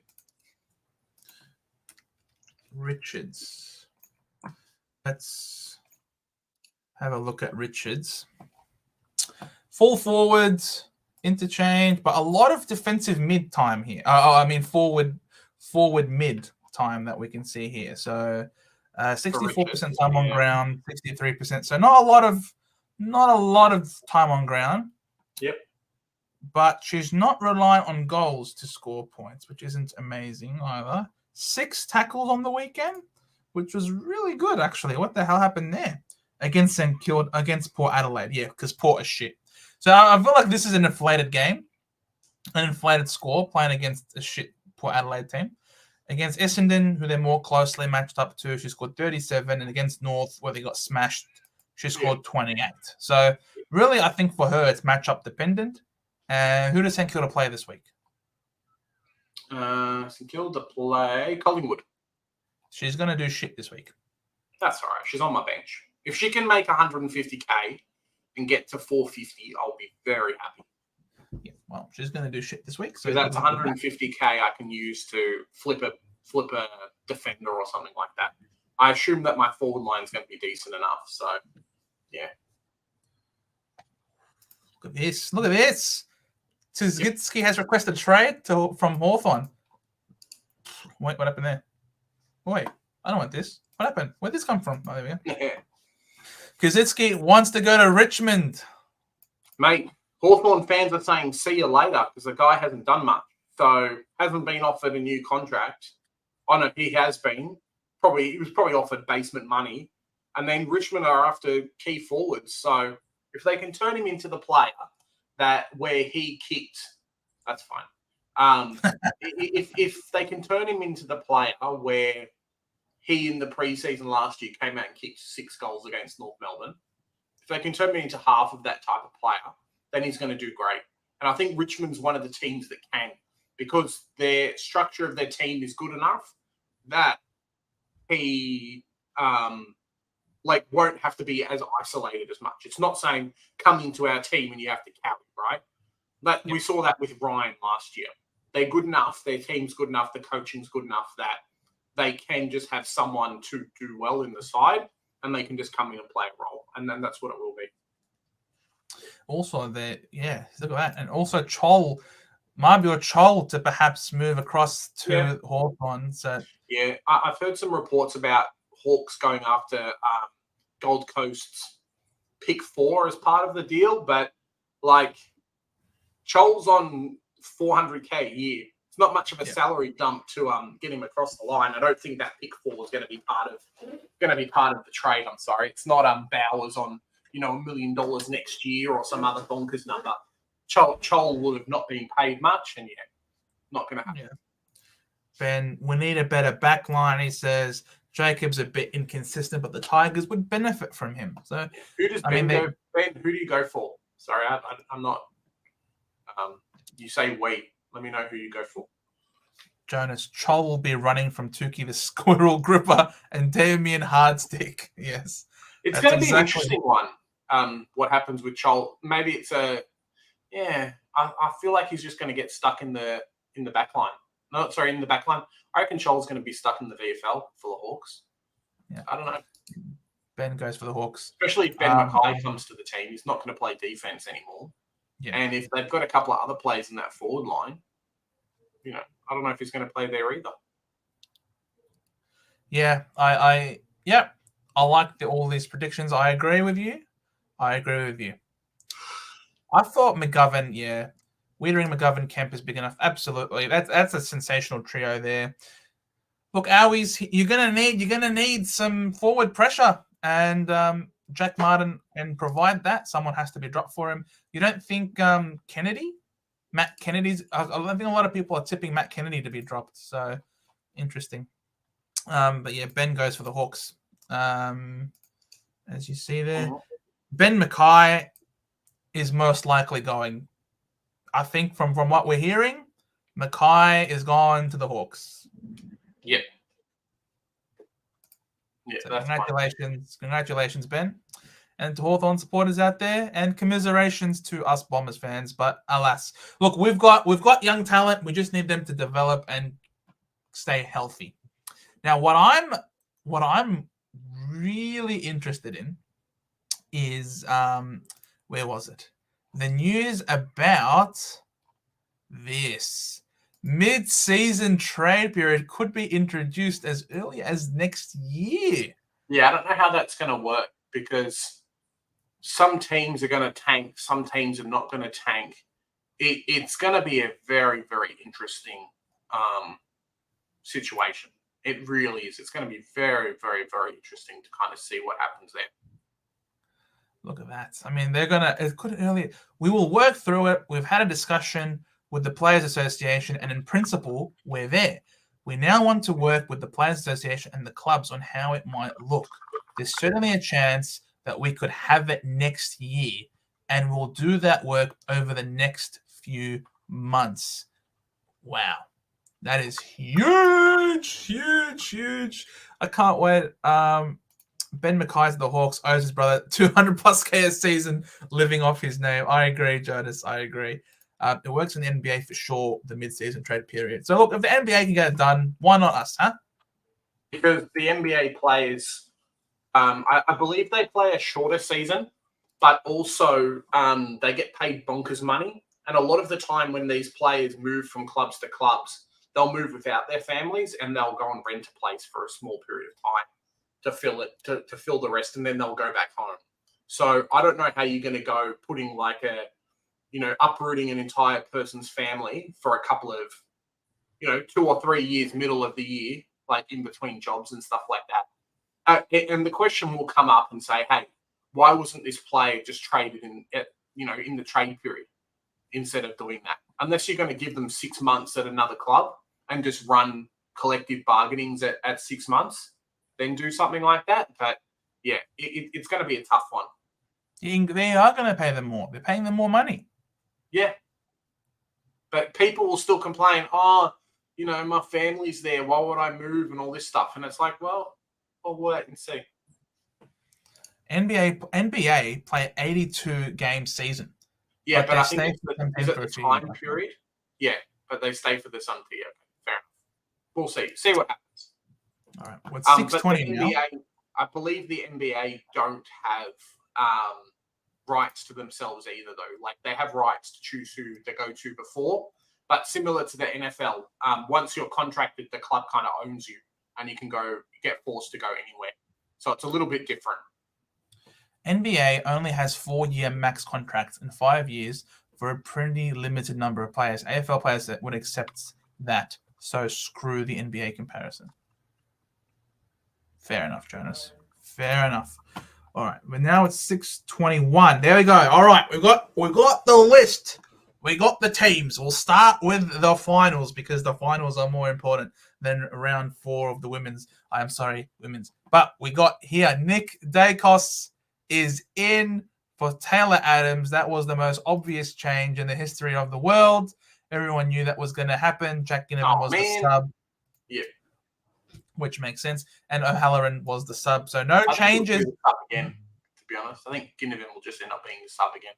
Richards. Let's have a look at Richards. Full forwards, interchange, but a lot of defensive mid time here. Forward mid time that we can see here. So 64% time on ground, 63%. So not a lot of time on ground. Yep. But she's not reliant on goals to score points, which isn't amazing either. 6 tackles on the weekend, which was really good, actually. What the hell happened there? Against Port Adelaide. Yeah, because Port is shit. So I feel like this is an inflated game, an inflated score, playing against a shit Port Adelaide team. Against Essendon, who they're more closely matched up to, she scored 37. And against North, where they got smashed, she scored 28. So really, I think for her, it's matchup dependent. Who does St Kilda play this week? St Kilda play Collingwood. She's going to do shit this week. That's all right. She's on my bench. If she can make 150K and get to 450, I'll be very happy. Yeah, well, she's going to do shit this week. So that's 150K I can use to flip a defender or something like that. I assume that my forward line is going to be decent enough. So, yeah. Look at this. Tuzgitsky has requested trade from Hawthorn. Wait, what happened there? Wait, I don't want this. What happened? Where'd this come from? Oh, there we go. Kazitsky wants to go to Richmond. Mate, Hawthorn fans are saying see you later because the guy hasn't done much. So hasn't been offered a new contract. I know he has been. He was probably offered basement money. And then Richmond are after key forwards. So if they can turn him into the player where he kicked, that's fine. If they can turn him into the player where he in the preseason last year came out and kicked 6 goals against North Melbourne, if they can turn him into half of that type of player, then he's going to do great. And I think Richmond's one of the teams that can, because their structure of their team is good enough that he won't have to be as isolated as much. It's not saying come into our team and you have to carry, right? But we saw that with Ryan last year. They're good enough, their team's good enough, the coaching's good enough that they can just have someone to do well in the side and they can just come in and play a role. And then that's what it will be. Also, look at that. And also Chol Marby or Chol to perhaps move across to Hawthorn. So yeah, I've heard some reports about Hawks going after Gold Coast's pick 4 as part of the deal, but like Chol's on $400K a year. It's not much of a salary dump to get him across the line. I don't think that pick 4 is going to be part of the trade. I'm sorry, it's not Bowers on $1 million next year or some other bonkers number. Chol would have not been paid much, and not going to happen. Yeah. Ben, we need a better back line. He says Jacob's a bit inconsistent, but the Tigers would benefit from him. So who does Ben go? Ben, who do you go for? Sorry, I'm not. You say wait. Let me know who you go for. Jonas, Chol will be running from Tukey the Squirrel Gripper and Damien Hardstick. Yes. It's going to be an interesting one. What happens with Chol? Maybe it's I feel like he's just going to get stuck in the back line. No, sorry, in the back line. I reckon Chol's going to be stuck in the VFL for the Hawks. Yeah. I don't know. Ben goes for the Hawks. Especially if Ben Mackay comes to the team. He's not going to play defense anymore. Yeah. And if they've got a couple of other players in that forward line, I don't know if he's going to play there either. Yeah, I like all these predictions. I agree with you. I thought McGovern, Wiedering, McGovern, Kemp is big enough. Absolutely. That's a sensational trio there. Look, Owies, you're gonna need some forward pressure, and Jack Martin can provide that. Someone has to be dropped for him. You don't think Matt Kennedy's? I think a lot of people are tipping Matt Kennedy to be dropped. So interesting. But yeah, Ben goes for the Hawks. As you see there, Ben Mackay is most likely going. I think from what we're hearing, Mackay is gone to the Hawks. Yep. Yeah, so congratulations, Ben. And to Hawthorn supporters out there, and commiserations to us Bombers fans. But alas, look, we've got young talent. We just need them to develop and stay healthy. Now, what I'm really interested in is where was it? The news about this mid-season trade period could be introduced as early as next year. Yeah, I don't know how that's going to work because some teams are going to tank, some teams are not going to tank. It's going to be a very, very interesting situation. It really is. It's going to be very, very, very interesting to kind of see what happens there. Look at that. I mean, we will work through it. We've had a discussion with the Players Association, and in principle, we're there. We now want to work with the Players Association and the clubs on how it might look. There's certainly a chance that we could have it next year, and we'll do that work over the next few months. Wow. That is huge, huge, huge. I can't wait. Ben Mackay to the Hawks owes his brother 200+ K a season living off his name. I agree, Jonas. I agree. It works in the NBA for sure, the mid-season trade period. So, look, if the NBA can get it done, why not us, huh? Because the NBA players, I believe they play a shorter season, but also they get paid bonkers money. And a lot of the time when these players move from clubs to clubs, they'll move without their families and they'll go and rent a place for a small period of time to fill it, to fill the rest, and then they'll go back home. So I don't know how you're going to go putting like uprooting an entire person's family for a couple of, 2 or 3 years, middle of the year, like in between jobs and stuff like that. And the question will come up and say, hey, why wasn't this player just traded in the trade period instead of doing that? Unless you're going to give them 6 months at another club and just run collective bargainings at 6 months, then do something like that. But yeah, it's going to be a tough one. They are going to pay them more. They're paying them more money. Yeah. But people will still complain, my family's there. Why would I move and all this stuff? And it's like, well, we'll wait and see. NBA play 82-game season. Yeah, but I think is it the time period? Yeah, but they stay for the Sun tier. Fair enough. We'll see. See what happens. All right. What's 6:20 now? I believe the NBA don't have rights to themselves either, though. Like, they have rights to choose who they go to before, but similar to the NFL, once you're contracted, the club kind of owns you, and you can get forced to go anywhere. So it's a little bit different. NBA only has 4-year max contracts in 5 years for a pretty limited number of players. AFL players that would accept that. So screw the NBA comparison. Fair enough, Jonas. Fair enough. All right, but now it's 6:21. There we go. All right, we got the list. We got the teams. We'll start with the finals because the finals are more important than round 4 of the women's. I'm sorry, women's. But we got here Nick Dacos is in for Taylor Adams. That was the most obvious change in the history of the world. Everyone knew that was going to happen. Jack Ginnivan was the sub. Yeah. Which makes sense. And O'Halloran was the sub. So no changes. Sub again, to be honest. I think Ginnivan will just end up being the sub again.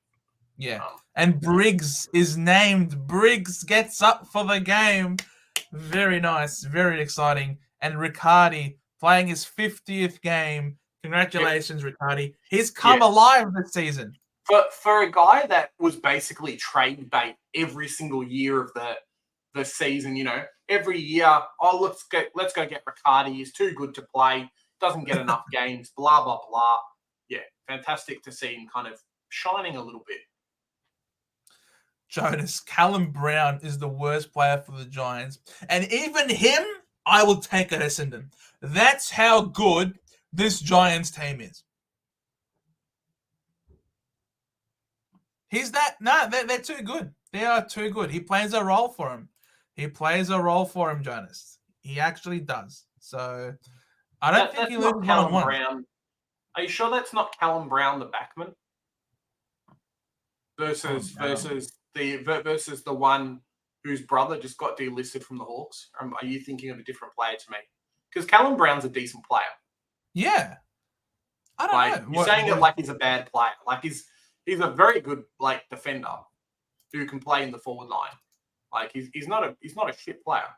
Yeah. And Briggs is named. Briggs gets up for the game. Very nice. Very exciting. And Riccardi playing his 50th game. Congratulations, Riccardi. He's come alive this season. For a guy that was basically trade bait every single year of the season, you know, every year, let's go get Riccardi. He's too good to play. Doesn't get enough games. Blah blah blah. Yeah, fantastic to see him kind of shining a little bit. Jonas, Callum Brown is the worst player for the Giants, and even him, I will take at Essendon. That's how good this Giants team is. They're too good. They are too good. He plays a role for him. Jonas. He actually does. So I don't think he loses Callum Brown. Are you sure that's not Callum Brown, the backman? Versus the one whose brother just got delisted from the Hawks? Are you thinking of a different player to me? Because Callum Brown's a decent player. Yeah. I don't know. You're saying it like he's a bad player. Like he's a very good defender who can play in the forward line. Like he's not a shit player.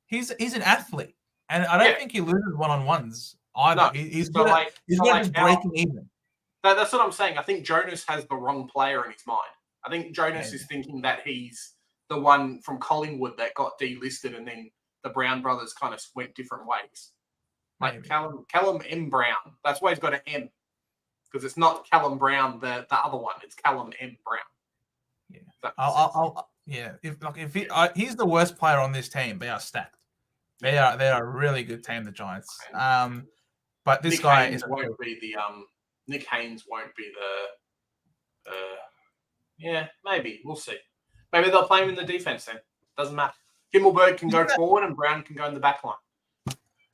He's an athlete, and I don't think he loses one-on-ones either. No, he's not just breaking even. That's what I'm saying. I think Jonas has the wrong player in his mind. I think Jonas is thinking that he's the one from Collingwood that got delisted, and then the Brown brothers kind of went different ways. Like Callum M. Brown. That's why he's got an M. Because it's not Callum Brown, the other one. It's Callum M. Brown. Yeah. If he's the worst player on this team, they are stacked. They are a really good team, the Giants. But this guy Nick Haynes won't be the. Maybe we'll see. Maybe they'll play him in the defense then. Doesn't matter. Himmelberg can go forward and Brown can go in the back line.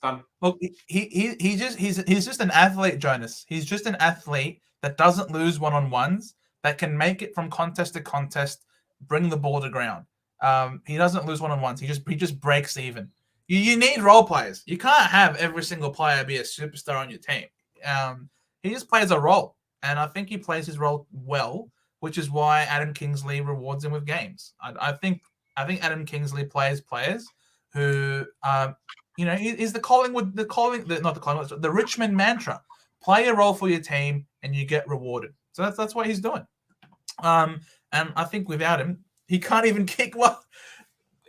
Done. Look, he's just an athlete, Jonas. He's just an athlete that doesn't lose one-on-ones, that can make it from contest to contest, bring the ball to ground. He doesn't lose one-on-ones. He just breaks even. You need role players. You can't have every single player be a superstar on your team. He just plays a role, and I think he plays his role well, which is why Adam Kingsley rewards him with games. I think Adam Kingsley plays players who, is the Richmond mantra: play a role for your team and you get rewarded. So that's what he's doing. And I think without him, he can't even kick one.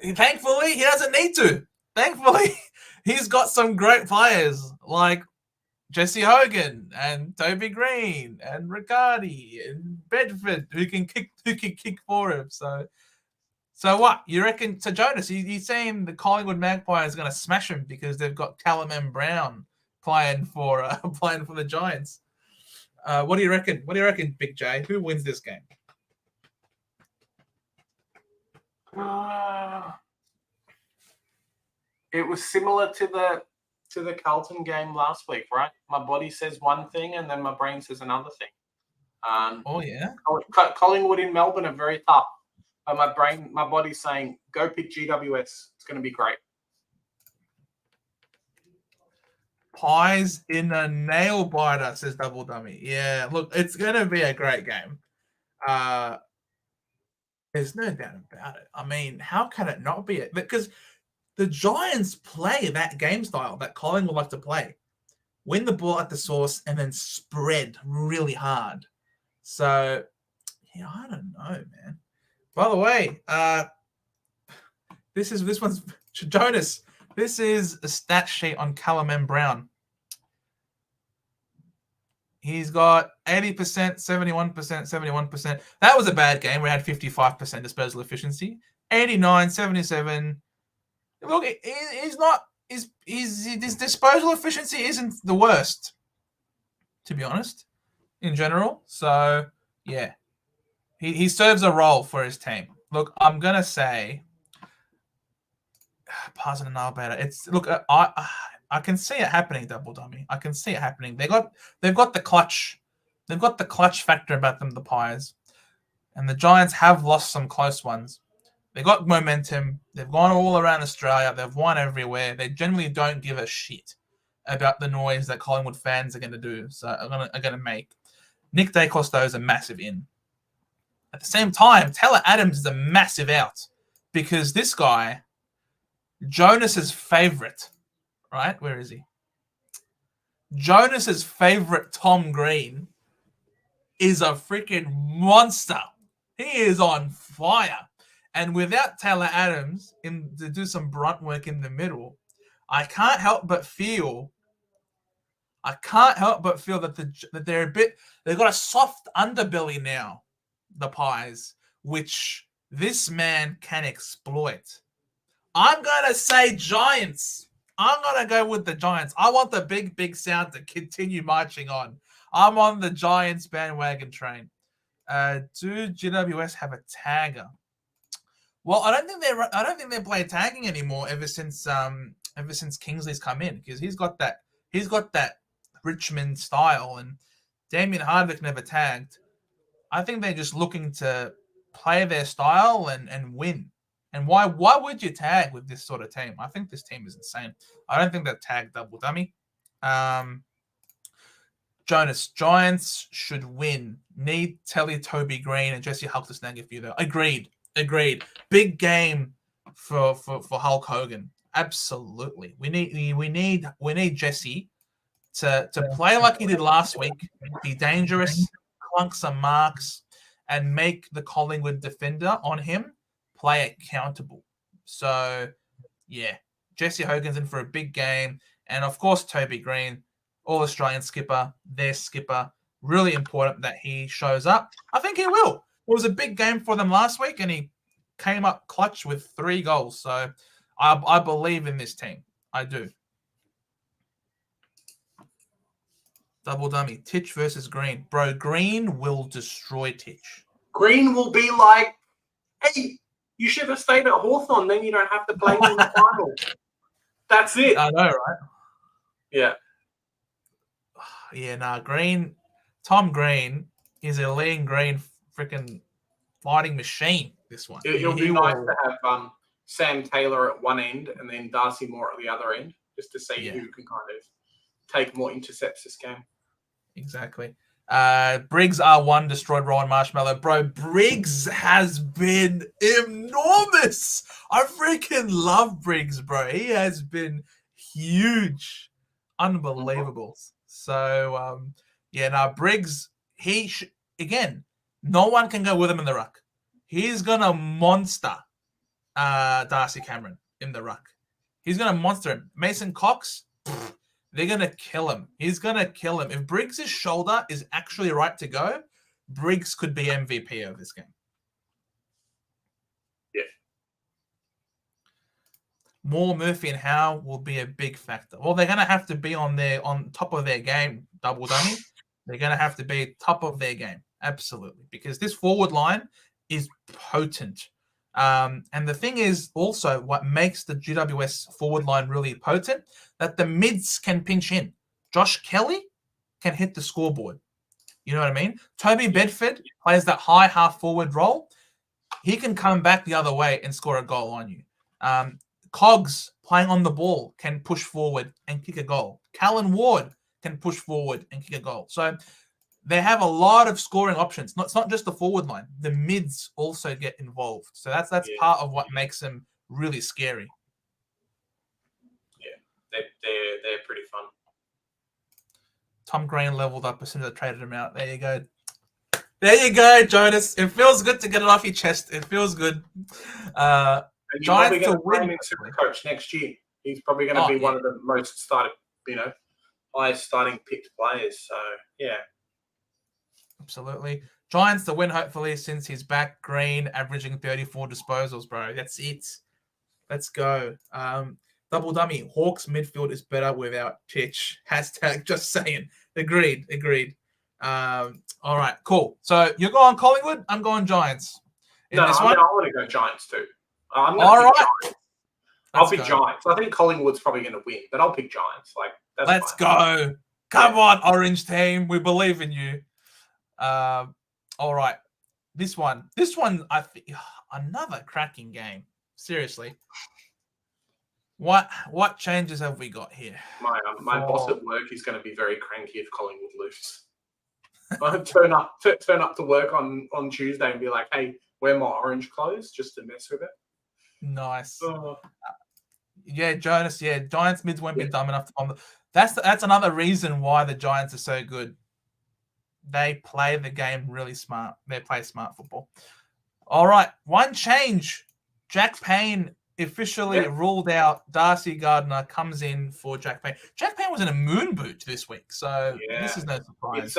Thankfully, he doesn't need to. Thankfully, he's got some great players like Jesse Hogan and Toby Green and Riccardi and Bedford who can kick for him. So what you reckon? So Jonas, you saying the Collingwood Magpies are going to smash him because they've got Callum M. Brown playing for the Giants? What do you reckon? What do you reckon, Big J? Who wins this game? It was similar to the Carlton game last week, right? My body says one thing and then my brain says another thing. Collingwood in Melbourne are very tough. But my body's saying, go pick GWS. It's going to be great. Pies in a nail biter, says Double Dummy. Yeah, look, it's going to be a great game. There's no doubt about it. I mean, how can it not be it? Because the Giants play that game style that Collingwood like to play. Win the ball at the source and then spread really hard. So, I don't know, man. By the way, This one's Jonas. This is a stat sheet on Callum M. Brown. He's got 80%, 71%, 71%. That was a bad game. We had 55% disposal efficiency. 89, 77. Look, he's not. His disposal efficiency isn't the worst, to be honest, in general. So yeah, he serves a role for his team. Look, I'm gonna say, pass it now better. It's look, I can see it happening, double dummy. I can see it happening. They've got the clutch. They've got the clutch factor about them, the Pies. And the Giants have lost some close ones. They got momentum. They've gone all around Australia. They've won everywhere. They generally don't give a shit about the noise that Collingwood fans are going to do. So are going to make. Nick Dacosto is a massive in. At the same time, Taylor Adams is a massive out because this guy, Jonas's favorite, right? Where is he? Jonas's favorite Tom Green is a freaking monster. He is on fire. And without Taylor Adams to do some brunt work in the middle, I can't help but feel that they're a bit, they've got a soft underbelly now, the Pies, which this man can exploit. I'm going to say Giants. I'm going to go with the Giants. I want the big sound to continue marching on. I'm on the Giants bandwagon train. Do GWS have a tagger? Well, I don't think they play tagging anymore ever since Kingsley's come in, because he's got that Richmond style, and Damien Hardwick never tagged. I think they're just looking to play their style and win. And why would you tag with this sort of team? I think this team is insane. I don't think they'll tag double dummy. Jonas, Giants should win. Need Telly, Toby Green, and Jesse Hulk to snag a few though. Agreed. Big game for Hulk Hogan. Absolutely. We need Jesse to play like he did last week. Be dangerous, clunk some marks, and make the Collingwood defender on him play accountable. So yeah, Jesse Hogan's in for a big game, and of course Toby Green, All-Australian skipper, their skipper. Really important that he shows up. I think he will. It was a big game for them last week, and he came up clutch with 3 goals. So I believe in this team. I do. Double dummy. Titch versus Green. Bro, Green will destroy Titch. Green will be like, hey, you should have stayed at Hawthorn, then you don't have to play in the final. That's it. I know, right? Yeah. Yeah, Green, Tom Green is a lean Green freaking fighting machine, this one. It'll be nice to have Sam Taylor at one end and then Darcy Moore at the other end, just to see who can kind of take more intercepts this game. Exactly. Briggs R1 destroyed Rowan Marshmallow. Bro, Briggs has been enormous. I freaking love Briggs, bro. He has been huge. Unbelievable. So, Briggs, again, no one can go with him in the ruck. He's going to monster Darcy Cameron in the ruck. He's going to monster him. Mason Cox, they're going to kill him. He's going to kill him. If Briggs' shoulder is actually right to go, Briggs could be MVP of this game. Yeah. Moore, Murphy, and Howe will be a big factor. Well, they're going to have to be on top of their game, double dummy. They're going to have to be top of their game. Absolutely. Because this forward line is potent. And the thing is also what makes the GWS forward line really potent, that the mids can pinch in. Josh Kelly can hit the scoreboard. You know what I mean? Toby Bedford plays that high half forward role. He can come back the other way and score a goal on you. Cogs playing on the ball can push forward and kick a goal. Callan Ward can push forward and kick a goal. So they have a lot of scoring options. It's not just the forward line. The mids also get involved. So that's part of what makes them really scary. Yeah, they're pretty fun. Tom Green leveled up as soon as I traded him out. There you go. There you go, Jonas. It feels good to get it off your chest. It feels good. And you're probably Giants going to to play him win. in Supercoach next year. He's probably going to be one of the most started, highest starting picked players. So, yeah. Absolutely. Giants to win, hopefully, since he's back. Green, averaging 34 disposals, bro. That's it. Let's go. Double dummy. Hawks midfield is better without Pitch. Hashtag just saying. Agreed. All right, cool. So you're going Collingwood. I'm going Giants. I want to go Giants too. I'm going to pick Giants. I'll pick Giants. I think Collingwood's probably going to win, but I'll pick Giants. Let's go. Come on, Orange team. We believe in you. All right. This one, I think another cracking game. Seriously. What changes have we got here? My boss at work is going to be very cranky if Collingwood lose. I turn up to work on Tuesday and be like, "Hey, wear my orange clothes just to mess with it." Nice. Yeah, Jonas. Yeah, Giants mids won't be dumb enough to bomb. That's another reason why the Giants are so good. They play the game really smart. They play smart football. All right, one change. Jack Payne officially ruled out. Darcy Gardner comes in for Jack Payne. Jack Payne was in a moon boot this week, so this is no surprise.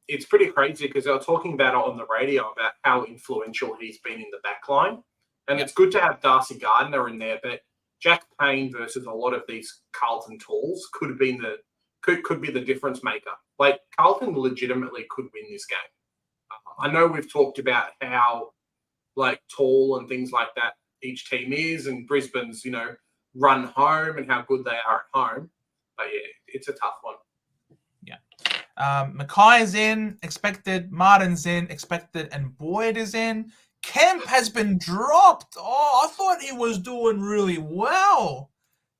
It's pretty crazy because they were talking about it on the radio about how influential he's been in the back line. And it's good to have Darcy Gardner in there, but Jack Payne versus a lot of these Carlton tools could be the difference maker. Like, Carlton legitimately could win this game. I know we've talked about how, tall and things like that each team is, and Brisbane's, run home and how good they are at home. But, yeah, it's a tough one. Yeah. Mackay is in, expected. Martin's in, expected. And Boyd is in. Kemp has been dropped. Oh, I thought he was doing really well.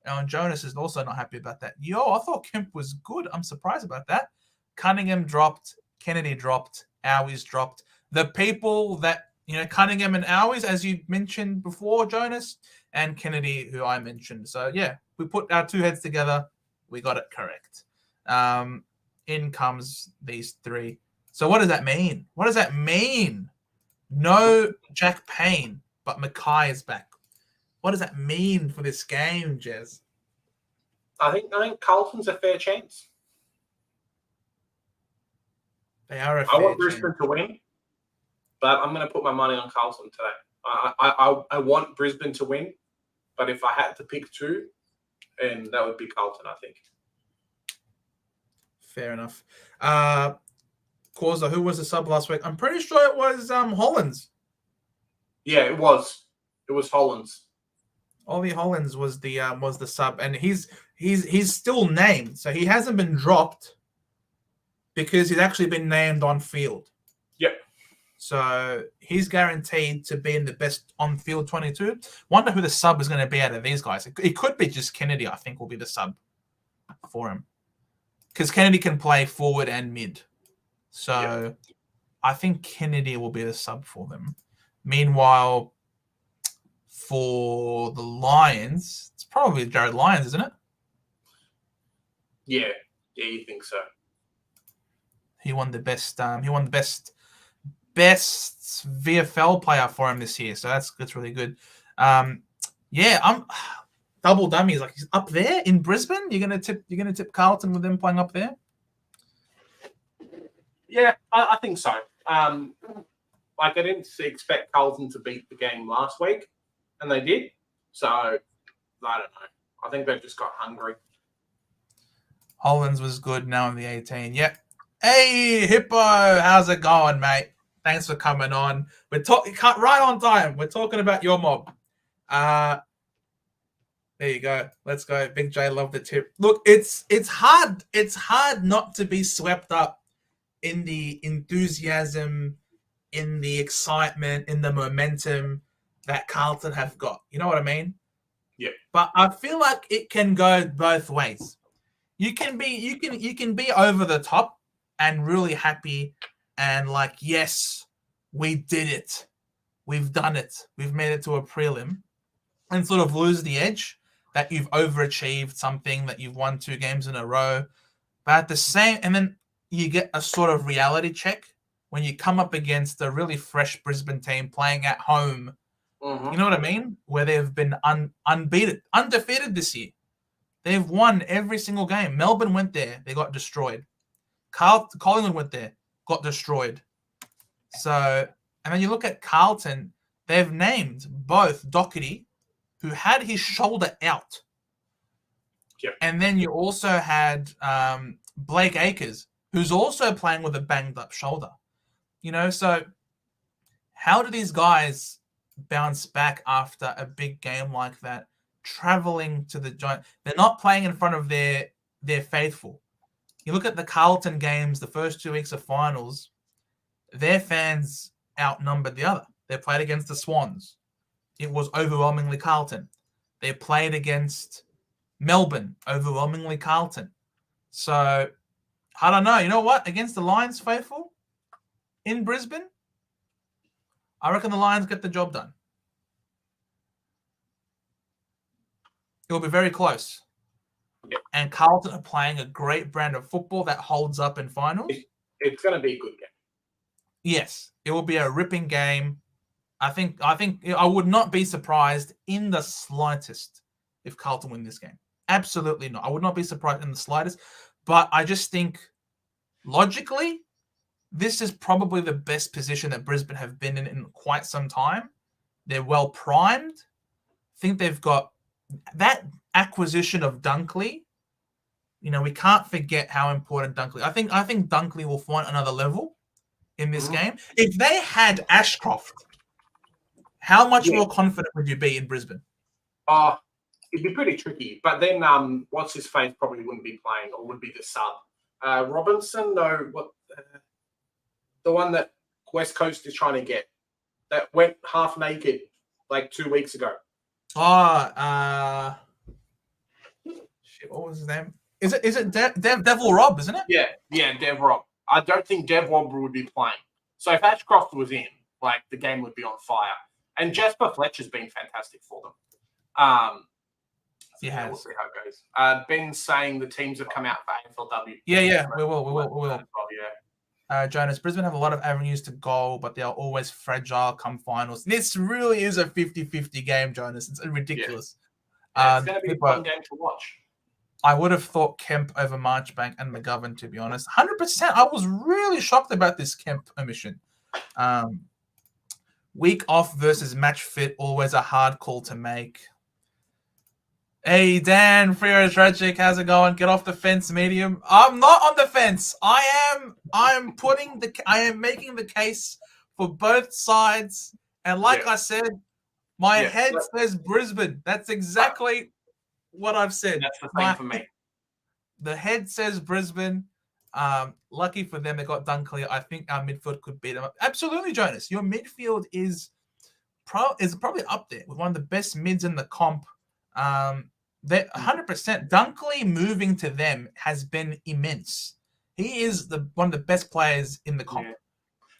And Jonas is also not happy about that. I thought Kemp was good. I'm surprised about that. Cunningham dropped. Kennedy dropped. Owies dropped. The people that, Cunningham and Owies, as you mentioned before, Jonas, and Kennedy, who I mentioned. So, yeah, we put our two heads together. We got it correct. In comes these three. So what does that mean? No Jack Payne, but Mackay is back. What does that mean for this game, Jez? I think Carlton's a fair chance. They are a fair chance. I want Brisbane to win, but I'm going to put my money on Carlton today. I want Brisbane to win, but if I had to pick two, and that would be Carlton, I think. Fair enough. Causa, who was the sub last week? I'm pretty sure it was Hollands. Yeah, it was. It was Hollands. Ollie Hollands was the sub, and he's still named, so he hasn't been dropped because he's actually been named on field. Yep. So he's guaranteed to be in the best on field 22. Wonder who the sub is going to be out of these guys. It could be just Kennedy. I think will be the sub for him because Kennedy can play forward and mid. So I think Kennedy will be the sub for them. Meanwhile, for the Lions, it's probably Jared Lyons, isn't it? Yeah, you think so? He won the best. He won the best VFL player for him this year. So that's really good. I'm double dummies. Like, he's up there in Brisbane. You're gonna tip Carlton with them playing up there. Yeah, I think so. I didn't expect Carlton to beat the game last week, and they did. So, I don't know. I think they've just got hungry. Hollands was good now in the 18. Yep. Hey, Hippo, how's it going, mate? Thanks for coming on. We're talking right on time. We're talking about your mob. There you go. Let's go. Big J, love the tip. Look, it's hard. It's hard not to be swept up in the enthusiasm, in the excitement, in the momentum that Carlton have got. You know what I mean? Yeah. But I feel like it can go both ways. You can be over the top and really happy and like, yes, we did it. We've done it. We've made it to a prelim, and sort of lose the edge that you've overachieved something, that you've won 2 games in a row. But at the same, and then you get a sort of reality check when you come up against a really fresh Brisbane team playing at home You know what I mean? Where they've been undefeated this year. They've won every single game. Melbourne went there, they got destroyed. Collingwood went there, got destroyed. So, and then you look at Carlton, they've named both Doherty, who had his shoulder out. Yep. And then you also had Blake Acres, who's also playing with a banged up shoulder. You know, so how do these guys bounce back after a big game like that, traveling to the Giants? They're not playing in front of their faithful. You look at the Carlton games, the first 2 weeks of finals, their fans outnumbered the other. They played against the Swans. It was overwhelmingly Carlton. They played against Melbourne, overwhelmingly Carlton. So, I don't know. You know what? Against the Lions faithful in Brisbane, I reckon the Lions get the job done. It will be very close. Yep. And Carlton are playing a great brand of football that holds up in finals. It's going to be a good game. Yes, it will be a ripping game. I think I would not be surprised in the slightest if Carlton win this game. Absolutely not. I would not be surprised in the slightest. But I just think logically, this is probably the best position that Brisbane have been in quite some time. They're well primed. I think they've got that acquisition of Dunkley. You know, we can't forget how important Dunkley. I think Dunkley will find another level in this game. If they had Ashcroft, how much more confident would you be in Brisbane? It'd be pretty tricky. But then, what's his face probably wouldn't be playing, or would be the sub. Robinson, no, what the one that West Coast is trying to get that went half naked like 2 weeks ago. Shit, what was his name? Is it Devil Rob, isn't it? Yeah, Dev Rob. I don't think Dev Rob would be playing. So if Ashcroft was in, like, the game would be on fire. And Jasper Fletcher's been fantastic for them. He has. We'll see how it goes. Ben's saying the teams have come out for AFLW. Yeah, we will. Well, yeah. Jonas, Brisbane have a lot of avenues to goal, but they are always fragile come finals. This really is a 50-50 game, Jonas. It's ridiculous. Yeah, it's going to be a fun game to watch. I would have thought Kemp over Marchbank and McGovern, to be honest. 100%. I was really shocked about this Kemp omission. Week off versus match fit, always a hard call to make. Hey, Dan, Freo Tragic, how's it going? Get off the fence, medium. I'm not on the fence. I am making the case for both sides. And like I said, my head says Brisbane. That's exactly what I've said. That's the same for me. The head says Brisbane. Lucky for them, they got Dunkley. I think our midfield could beat them up. Absolutely, Jonas. Your midfield is probably up there with one of the best mids in the comp. That 100%. Dunkley moving to them has been immense. He is one of the best players in the comp. Yeah.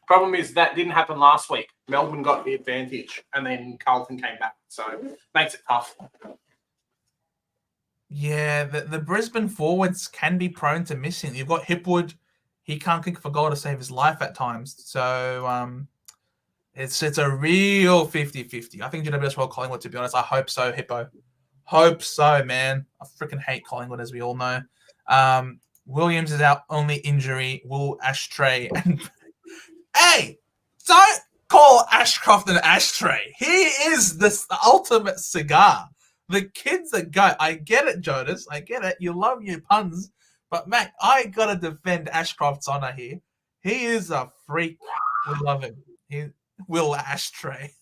Problem is that didn't happen last week. Melbourne got the advantage, and then Carlton came back, so makes it tough. Yeah, the Brisbane forwards can be prone to missing. You've got Hipwood. He can't kick for goal to save his life at times. So it's a real 50-50. I think GWS will Collingwood, to be honest. I hope so, Hippo. Hope so, man. I freaking hate Collingwood, as we all know. Williams is our only injury. Will Ashtray. And hey, don't call Ashcroft an ashtray. He is the ultimate cigar. The kid's a goat. I get it, Jonas. I get it. You love your puns. But, Mac, I got to defend Ashcroft's honor here. He is a freak. We love him. Will Ashtray.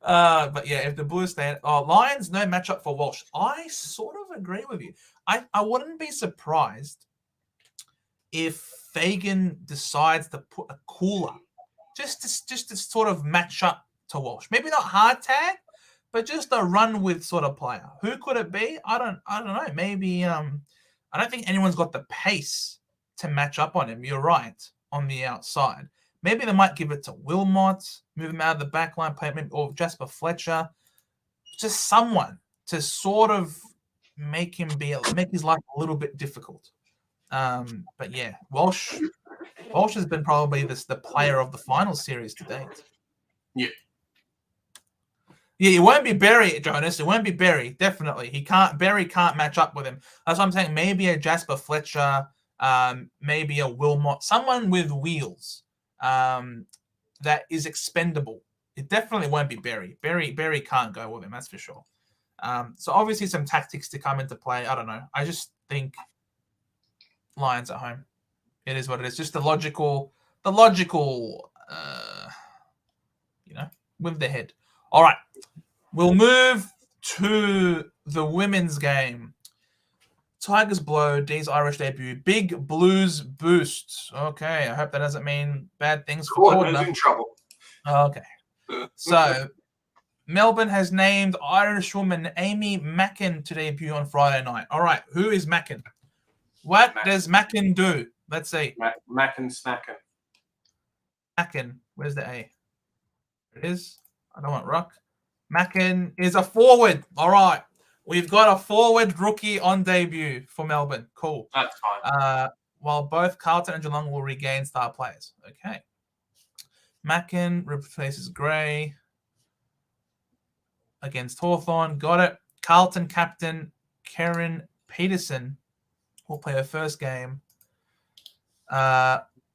But yeah, if the Blues stand, Lions, no matchup for Walsh. I sort of agree with you. I wouldn't be surprised if Fagan decides to put a cooler just to sort of match up to Walsh. Maybe not hard tag, but just a run with sort of player. Who could it be? I don't know. Maybe I don't think anyone's got the pace to match up on him. You're right on the outside. Maybe they might give it to Wilmot, move him out of the back line, play maybe, or Jasper Fletcher. Just someone to sort of make his life a little bit difficult. But yeah, Walsh has been probably the player of the final series to date. Yeah, Yeah, it won't be Berry, Jonas. It won't be Berry. Definitely, he can't. Berry can't match up with him. That's what I'm saying. Maybe a Jasper Fletcher, maybe a Wilmot, someone with wheels, that is expendable. It definitely won't be Berry. Berry can't go with him. That's for sure. So obviously some tactics to come into play. I don't know. I just think Lions at home. It is what it is. Just the logical, with the head. All right. We'll move to the women's game. Tigers blow D's Irish debut. Big Blues boost. Okay, I hope that doesn't mean bad things for Cordner. In trouble. Okay. So, Melbourne has named Irishwoman Amy Mackin to debut on Friday night. All right, who is Mackin? What does Mackin do? Let's see. Mackin snackin. Mackin. Where's the A? There it is. I don't want rock. Mackin is a forward. All right. We've got a forward rookie on debut for Melbourne. Cool. That's fine. While both Carlton and Geelong will regain star players. Okay. Mackin replaces Gray against Hawthorn. Got it. Carlton captain Karen Peterson will play her first game.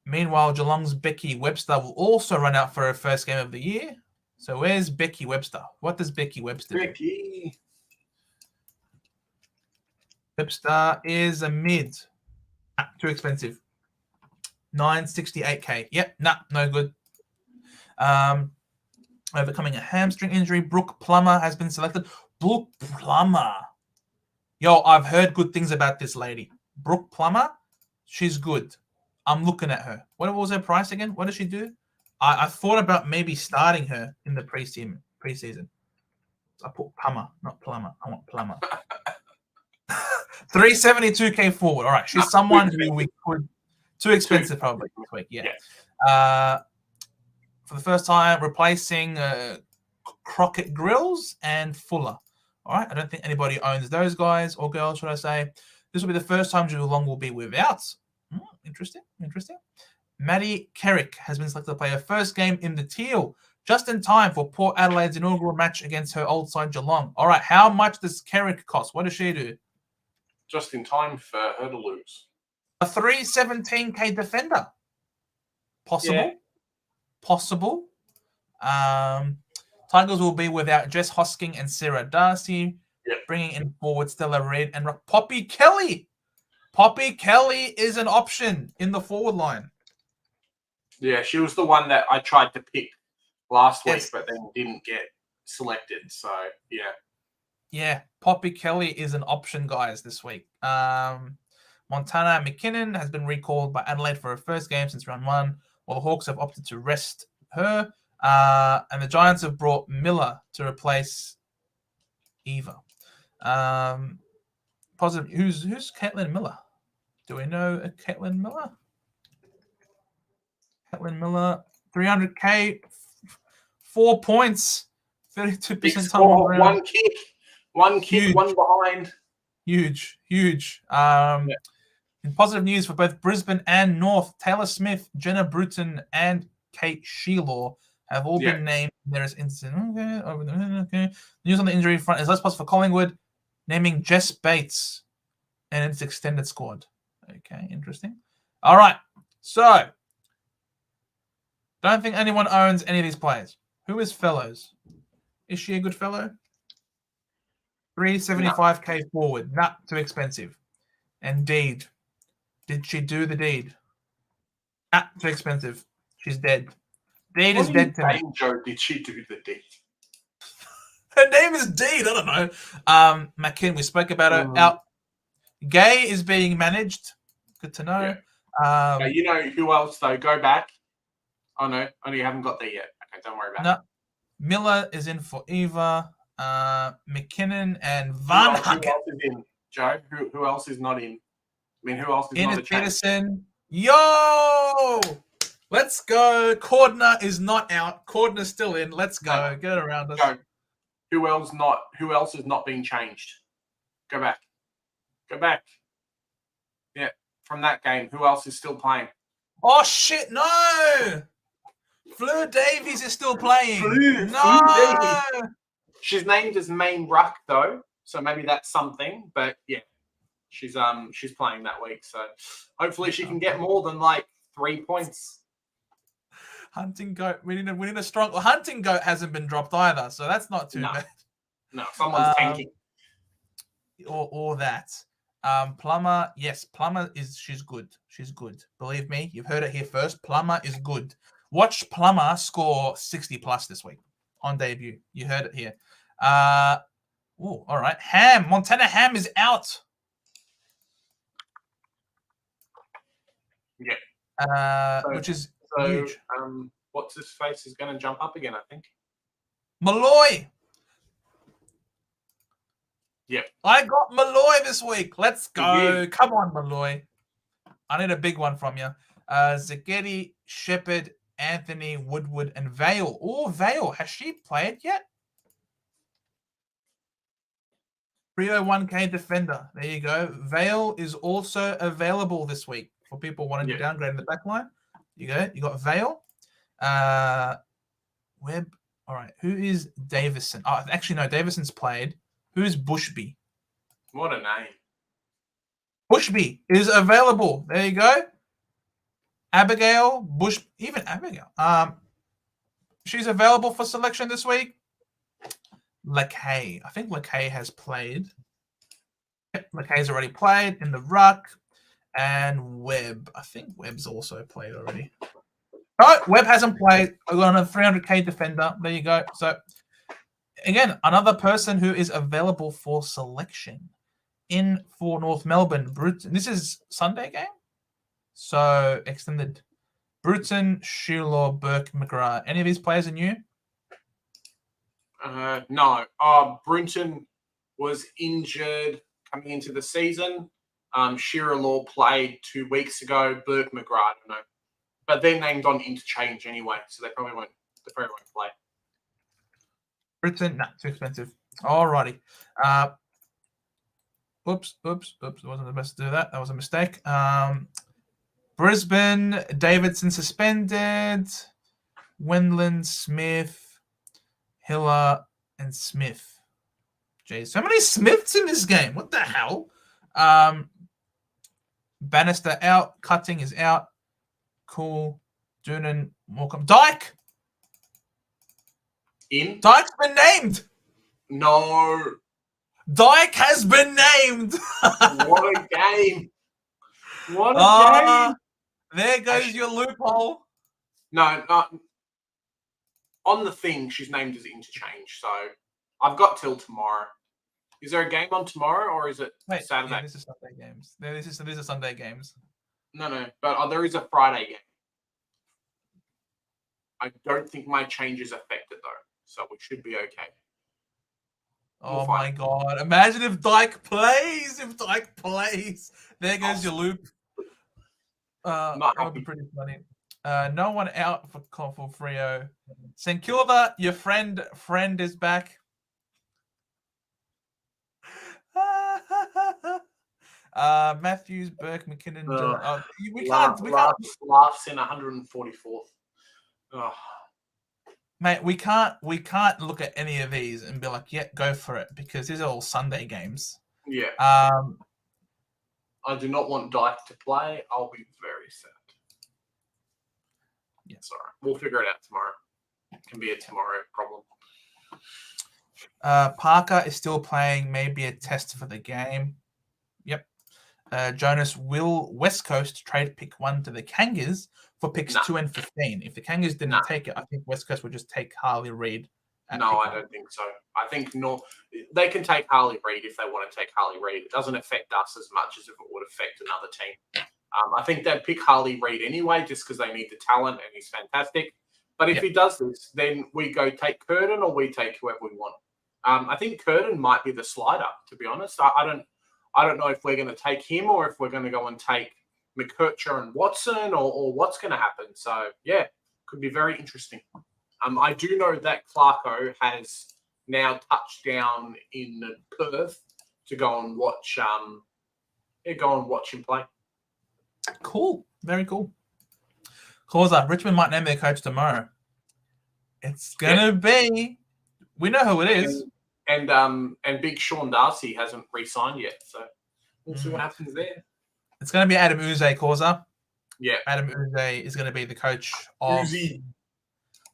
Meanwhile, Geelong's Becky Webster will also run out for her first game of the year. So where's Becky Webster? What does Becky Webster do? Webster is a mid. Too expensive. 968K. Yep, no good. Overcoming a hamstring injury. Brooke Plummer has been selected. Brooke Plummer. Yo, I've heard good things about this lady. Brooke Plummer, she's good. I'm looking at her. What was her price again? What does she do? I thought about maybe starting her in the preseason. I put Plummer, not Plummer. I want Plummer. 372K forward. All right. She's someone who we could... Too expensive probably this week. Yeah. Yes. For the first time, replacing Crockett Grills and Fuller. All right. I don't think anybody owns those guys or girls, should I say. This will be the first time Geelong will be without. Interesting. Maddie Kerrick has been selected to play her first game in the teal, just in time for Port Adelaide's inaugural match against her old side Geelong. All right, how much does Kerrick cost? What does she do? Just in time for her to lose. A 317K defender. Possible. Yeah. Possible. Tigers will be without Jess Hosking and Sarah Darcy, bringing in forward Stella Reid and Poppy Kelly. Poppy Kelly is an option in the forward line. Yeah, she was the one that I tried to pick last week, but then didn't get selected. So, yeah. Yeah, Poppy Kelly is an option, guys, this week. Montana McKinnon has been recalled by Adelaide for her first game since round 1, while the Hawks have opted to rest her. And the Giants have brought Miller to replace Eva. Positive. Who's Caitlin Miller? Do we know a Caitlin Miller? Caitlin Miller, 300K, 4 points, 32% time on ground. One kick, huge. One behind. Huge. In positive news for both Brisbane and North, Taylor Smith, Jenna Bruton, and Kate Sheelaw have all been named. There is incident. Okay. News on the injury front is less possible for Collingwood, naming Jess Bates and its extended squad. Okay, interesting. All right, so don't think anyone owns any of these players. Who is Fellows? Is she a good fellow? 375K forward. Not too expensive. And Deed. Did she do the deed? Not too expensive. She's dead. Deed is dead to me. Joe, did she do the deed? Her name is Deed. I don't know. McKinn, we spoke about her. Out. Gay is being managed. Good to know. Yeah. You know who else, though? Go back. Oh, no. Oh, you haven't got there yet. Okay, don't worry about it. Miller is in for Eva. McKinnon and Van Hucken. Who else is in, Joe? Who else is not in? I mean, who else is not a Peterson. Yo! Let's go. Cordner is not out. Cordner's still in. Let's go. No. Get it around us. Go. Who else is not being changed? Go back. Yeah, from that game. Who else is still playing? Oh, shit, no! Fleur Davies is still playing. Fleur Davies. She's named as main ruck though, so maybe that's something. But yeah, she's playing that week, so hopefully she can get more than like 3 points. Hunting Goat. We need a strong. Well, Hunting Goat hasn't been dropped either, so that's not too bad. No, someone's tanking. Or that. Plummer, yes, Plummer she's good. She's good. Believe me, you've heard it here first. Plummer is good. Watch Plummer score 60 plus this week on debut. You heard it here. All right. Montana Ham is out. Yeah. Which is huge. What's his face is going to jump up again, I think. Malloy. Yeah. I got Malloy this week. Let's go. Come on, Malloy. I need a big one from you. Zaghetti, Shepherd, Anthony, Woodward, and Vale. Oh, Vale. Has she played yet? 301k defender. There you go. Vale is also available this week for people wanting to downgrade in the back line. You go. You got Vale. Webb. All right. Who is Davison? Oh, actually, no. Davison's played. Who's Bushby? What a name. Bushby is available. There you go. Abigail. Even Abigail. She's available for selection this week. Lakay. I think Lakay has played. Yep, Lakay's already played in the ruck. And Webb. I think Webb's also played already. Oh, Webb hasn't played. I got another 300k defender. There you go. So, again, another person who is available for selection in for North Melbourne. Bruton. This is Sunday game. So, extended. Bruton, Shulaw, Burke, McGrath. Any of these players are new? No. Brunton was injured coming into the season. Shearer Law played 2 weeks ago. Burke, McGrath, I don't know. But they're named on interchange anyway, so they probably won't play. Britain, too expensive. Alrighty. Oops. It wasn't the best to do that. That was a mistake. Brisbane, Davidson suspended. Wendland, Smith, Hiller, and Smith. Jeez, so many Smiths in this game. What the hell? Bannister out. Cutting is out. Cool. Doonan, Morecambe. Dyke! In? Dyke's been named! No. Dyke has been named! What a game. What a game. There goes your loophole. No, on the thing, she's named as interchange, so I've got till tomorrow. Is there a game on tomorrow, or is it Saturday? Yeah, this is Sunday games. These are Sunday games. No, but there is a Friday game. I don't think my change is affected, though, so we should be okay. Oh, my God. Imagine if Dyke plays. There goes your loop. That would be pretty funny. No one out for Freo. St Kilda, your friend is back. Matthews, Burke, McKinnon. We can't. Laughs in 144th. Oh. Mate, we can't look at any of these and be like, yeah, go for it, because these are all Sunday games. Yeah. I do not want Dyke to play. I'll be very sad. Yeah, sorry. We'll figure it out tomorrow. It can be a tomorrow problem. Parker is still playing, maybe a test for the game. Yep. Jonas will West Coast trade pick 1 to the Kangas for picks 2 and 15. If the Kangas didn't take it, I think West Coast would just take Harley Reid. No, I don't think so. I think they can take Harley Reid if they want to take Harley Reid. It doesn't affect us as much as if it would affect another team. I think they'd pick Harley Reid anyway, just because they need the talent and he's fantastic. But if he does this, then we go take Curtin or we take whoever we want. I think Curtin might be the slider, to be honest. I don't know if we're going to take him or if we're going to go and take McKercher and Watson or what's going to happen. So, yeah, could be very interesting. I do know that Clarko has now touched down in Perth to go and watch him play. Cool. Very cool. Causa, Richmond might name their coach tomorrow. It's going to be We know who it is. And Big Sean Darcy hasn't re-signed yet, so we'll see what happens there. It's going to be Adam Uze, Causa. Yeah. Adam Uze is going to be the coach of Uzi.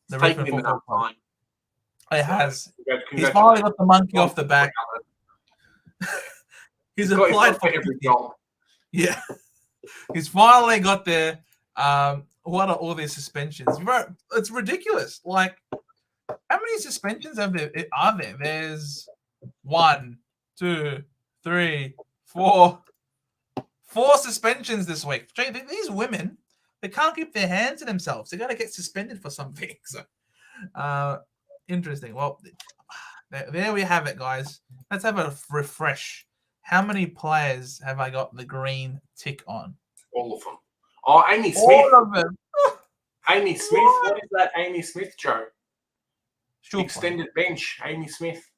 the It's taken Richmond him Football enough Club. time. It has. He's Congratulations. finally got the monkey off the back. He's applied for every job. Yeah. He's finally got there. What are all these suspensions? Bro, it's ridiculous. Like, how many suspensions are there? There's 1, 2, 3, 4. 4 suspensions this week. These women, they can't keep their hands to themselves. They got to get suspended for something. So, interesting. Well, there we have it, guys. Let's have a refresh. How many players have I got the green tick on? All of them. Oh, Amy Smith. All of them. Amy Smith. What is that, Amy Smith, Joe? Extended bench, Amy Smith.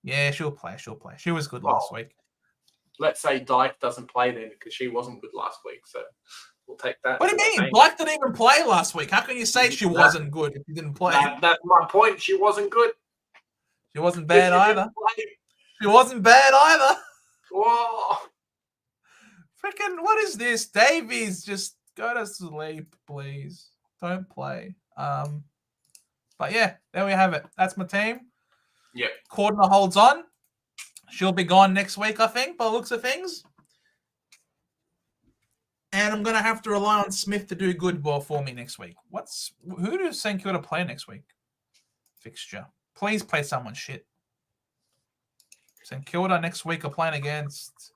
Yeah, she'll play. She was good last week. Let's say Dyke doesn't play then because she wasn't good last week. So we'll take that. What do you mean? Dyke didn't even play last week. How can you say she wasn't good if you didn't play? That's my point. She wasn't good. She wasn't bad either. She wasn't bad either. Whoa. Freaking, what is this? Davies, just go to sleep, please. Don't play. But yeah, there we have it. That's my team. Yeah. Cordner holds on. She'll be gone next week, I think, by the looks of things. And I'm going to have to rely on Smith to do good ball for me next week. Who does St Kilda play next week? Fixture. Please play someone shit. St Kilda next week are playing against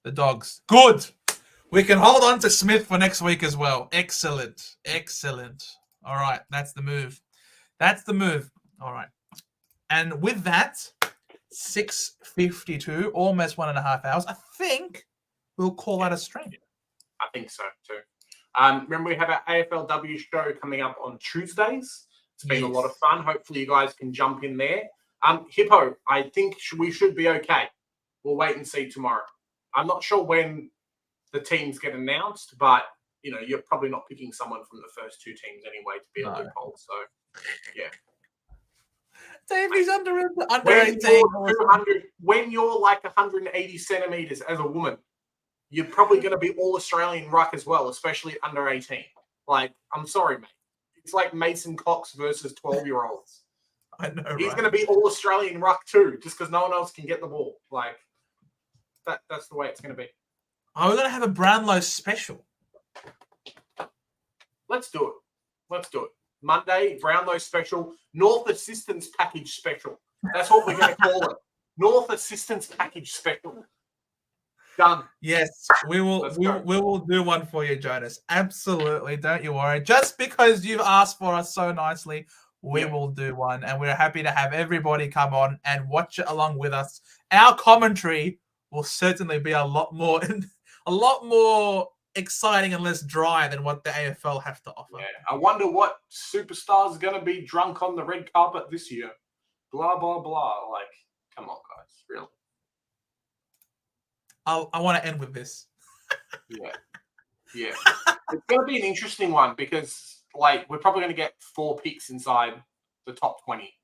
the Dogs. Good. We can hold on to Smith for next week as well. Excellent. All right. That's the move. All right. And with that, 6:52, almost 1.5 hours. I think we'll call that a stream. I think so too. Remember, we have our AFLW show coming up on Tuesdays. It's been a lot of fun. Hopefully, you guys can jump in there. Hippo, I think we should be okay. We'll wait and see tomorrow. I'm not sure when the teams get announced, but you're probably not picking someone from the first 2 teams anyway to be a loophole. So, yeah. Davey's under 18. When you're like 180 centimeters as a woman, you're probably going to be all Australian ruck as well, especially under 18. Like, I'm sorry, mate. It's like Mason Cox versus 12-year-olds. I know, He's going to be all Australian ruck too, just because no one else can get the ball. Like, that's the way it's going to be. Oh, we're going to have a Brownlow special. Let's do it. Monday, Brownlow special, North Assistance Package special. That's what we're going to call it. North Assistance Package special. Done. Yes, we will. We will do one for you, Jonas. Absolutely, don't you worry. Just because you've asked for us so nicely, we will do one, and we're happy to have everybody come on and watch it along with us. Our commentary will certainly be a lot more exciting and less dry than what the AFL have to offer. Yeah. I wonder what superstars are going to be drunk on the red carpet this year. Blah, blah, blah. Like, come on, guys. Really? I want to end with this. Yeah. It's going to be an interesting one because, like, we're probably going to get 4 picks inside the top 20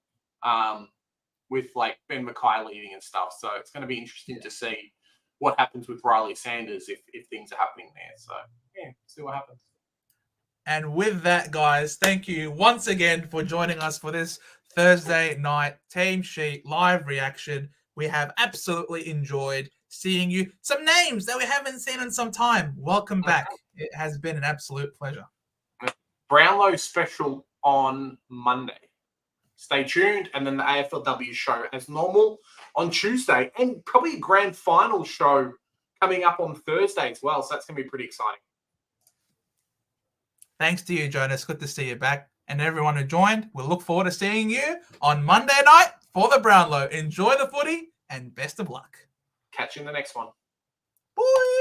with, like, Ben Mackay leading and stuff. So it's going to be interesting to see what happens with Riley Sanders if things are happening there. So, yeah, see what happens. And with that, guys, thank you once again for joining us for this Thursday night Team Sheet live reaction. We have absolutely enjoyed seeing you. Some names that we haven't seen in some time. Welcome back. It has been an absolute pleasure. Brownlow special on Monday. Stay tuned. And then the AFLW show as normal on Tuesday. And probably a grand final show coming up on Thursday as well. So that's going to be pretty exciting. Thanks to you, Jonas. Good to see you back. And everyone who joined, we'll look forward to seeing you on Monday night for the Brownlow. Enjoy the footy and best of luck. Catch you in the next one. Bye.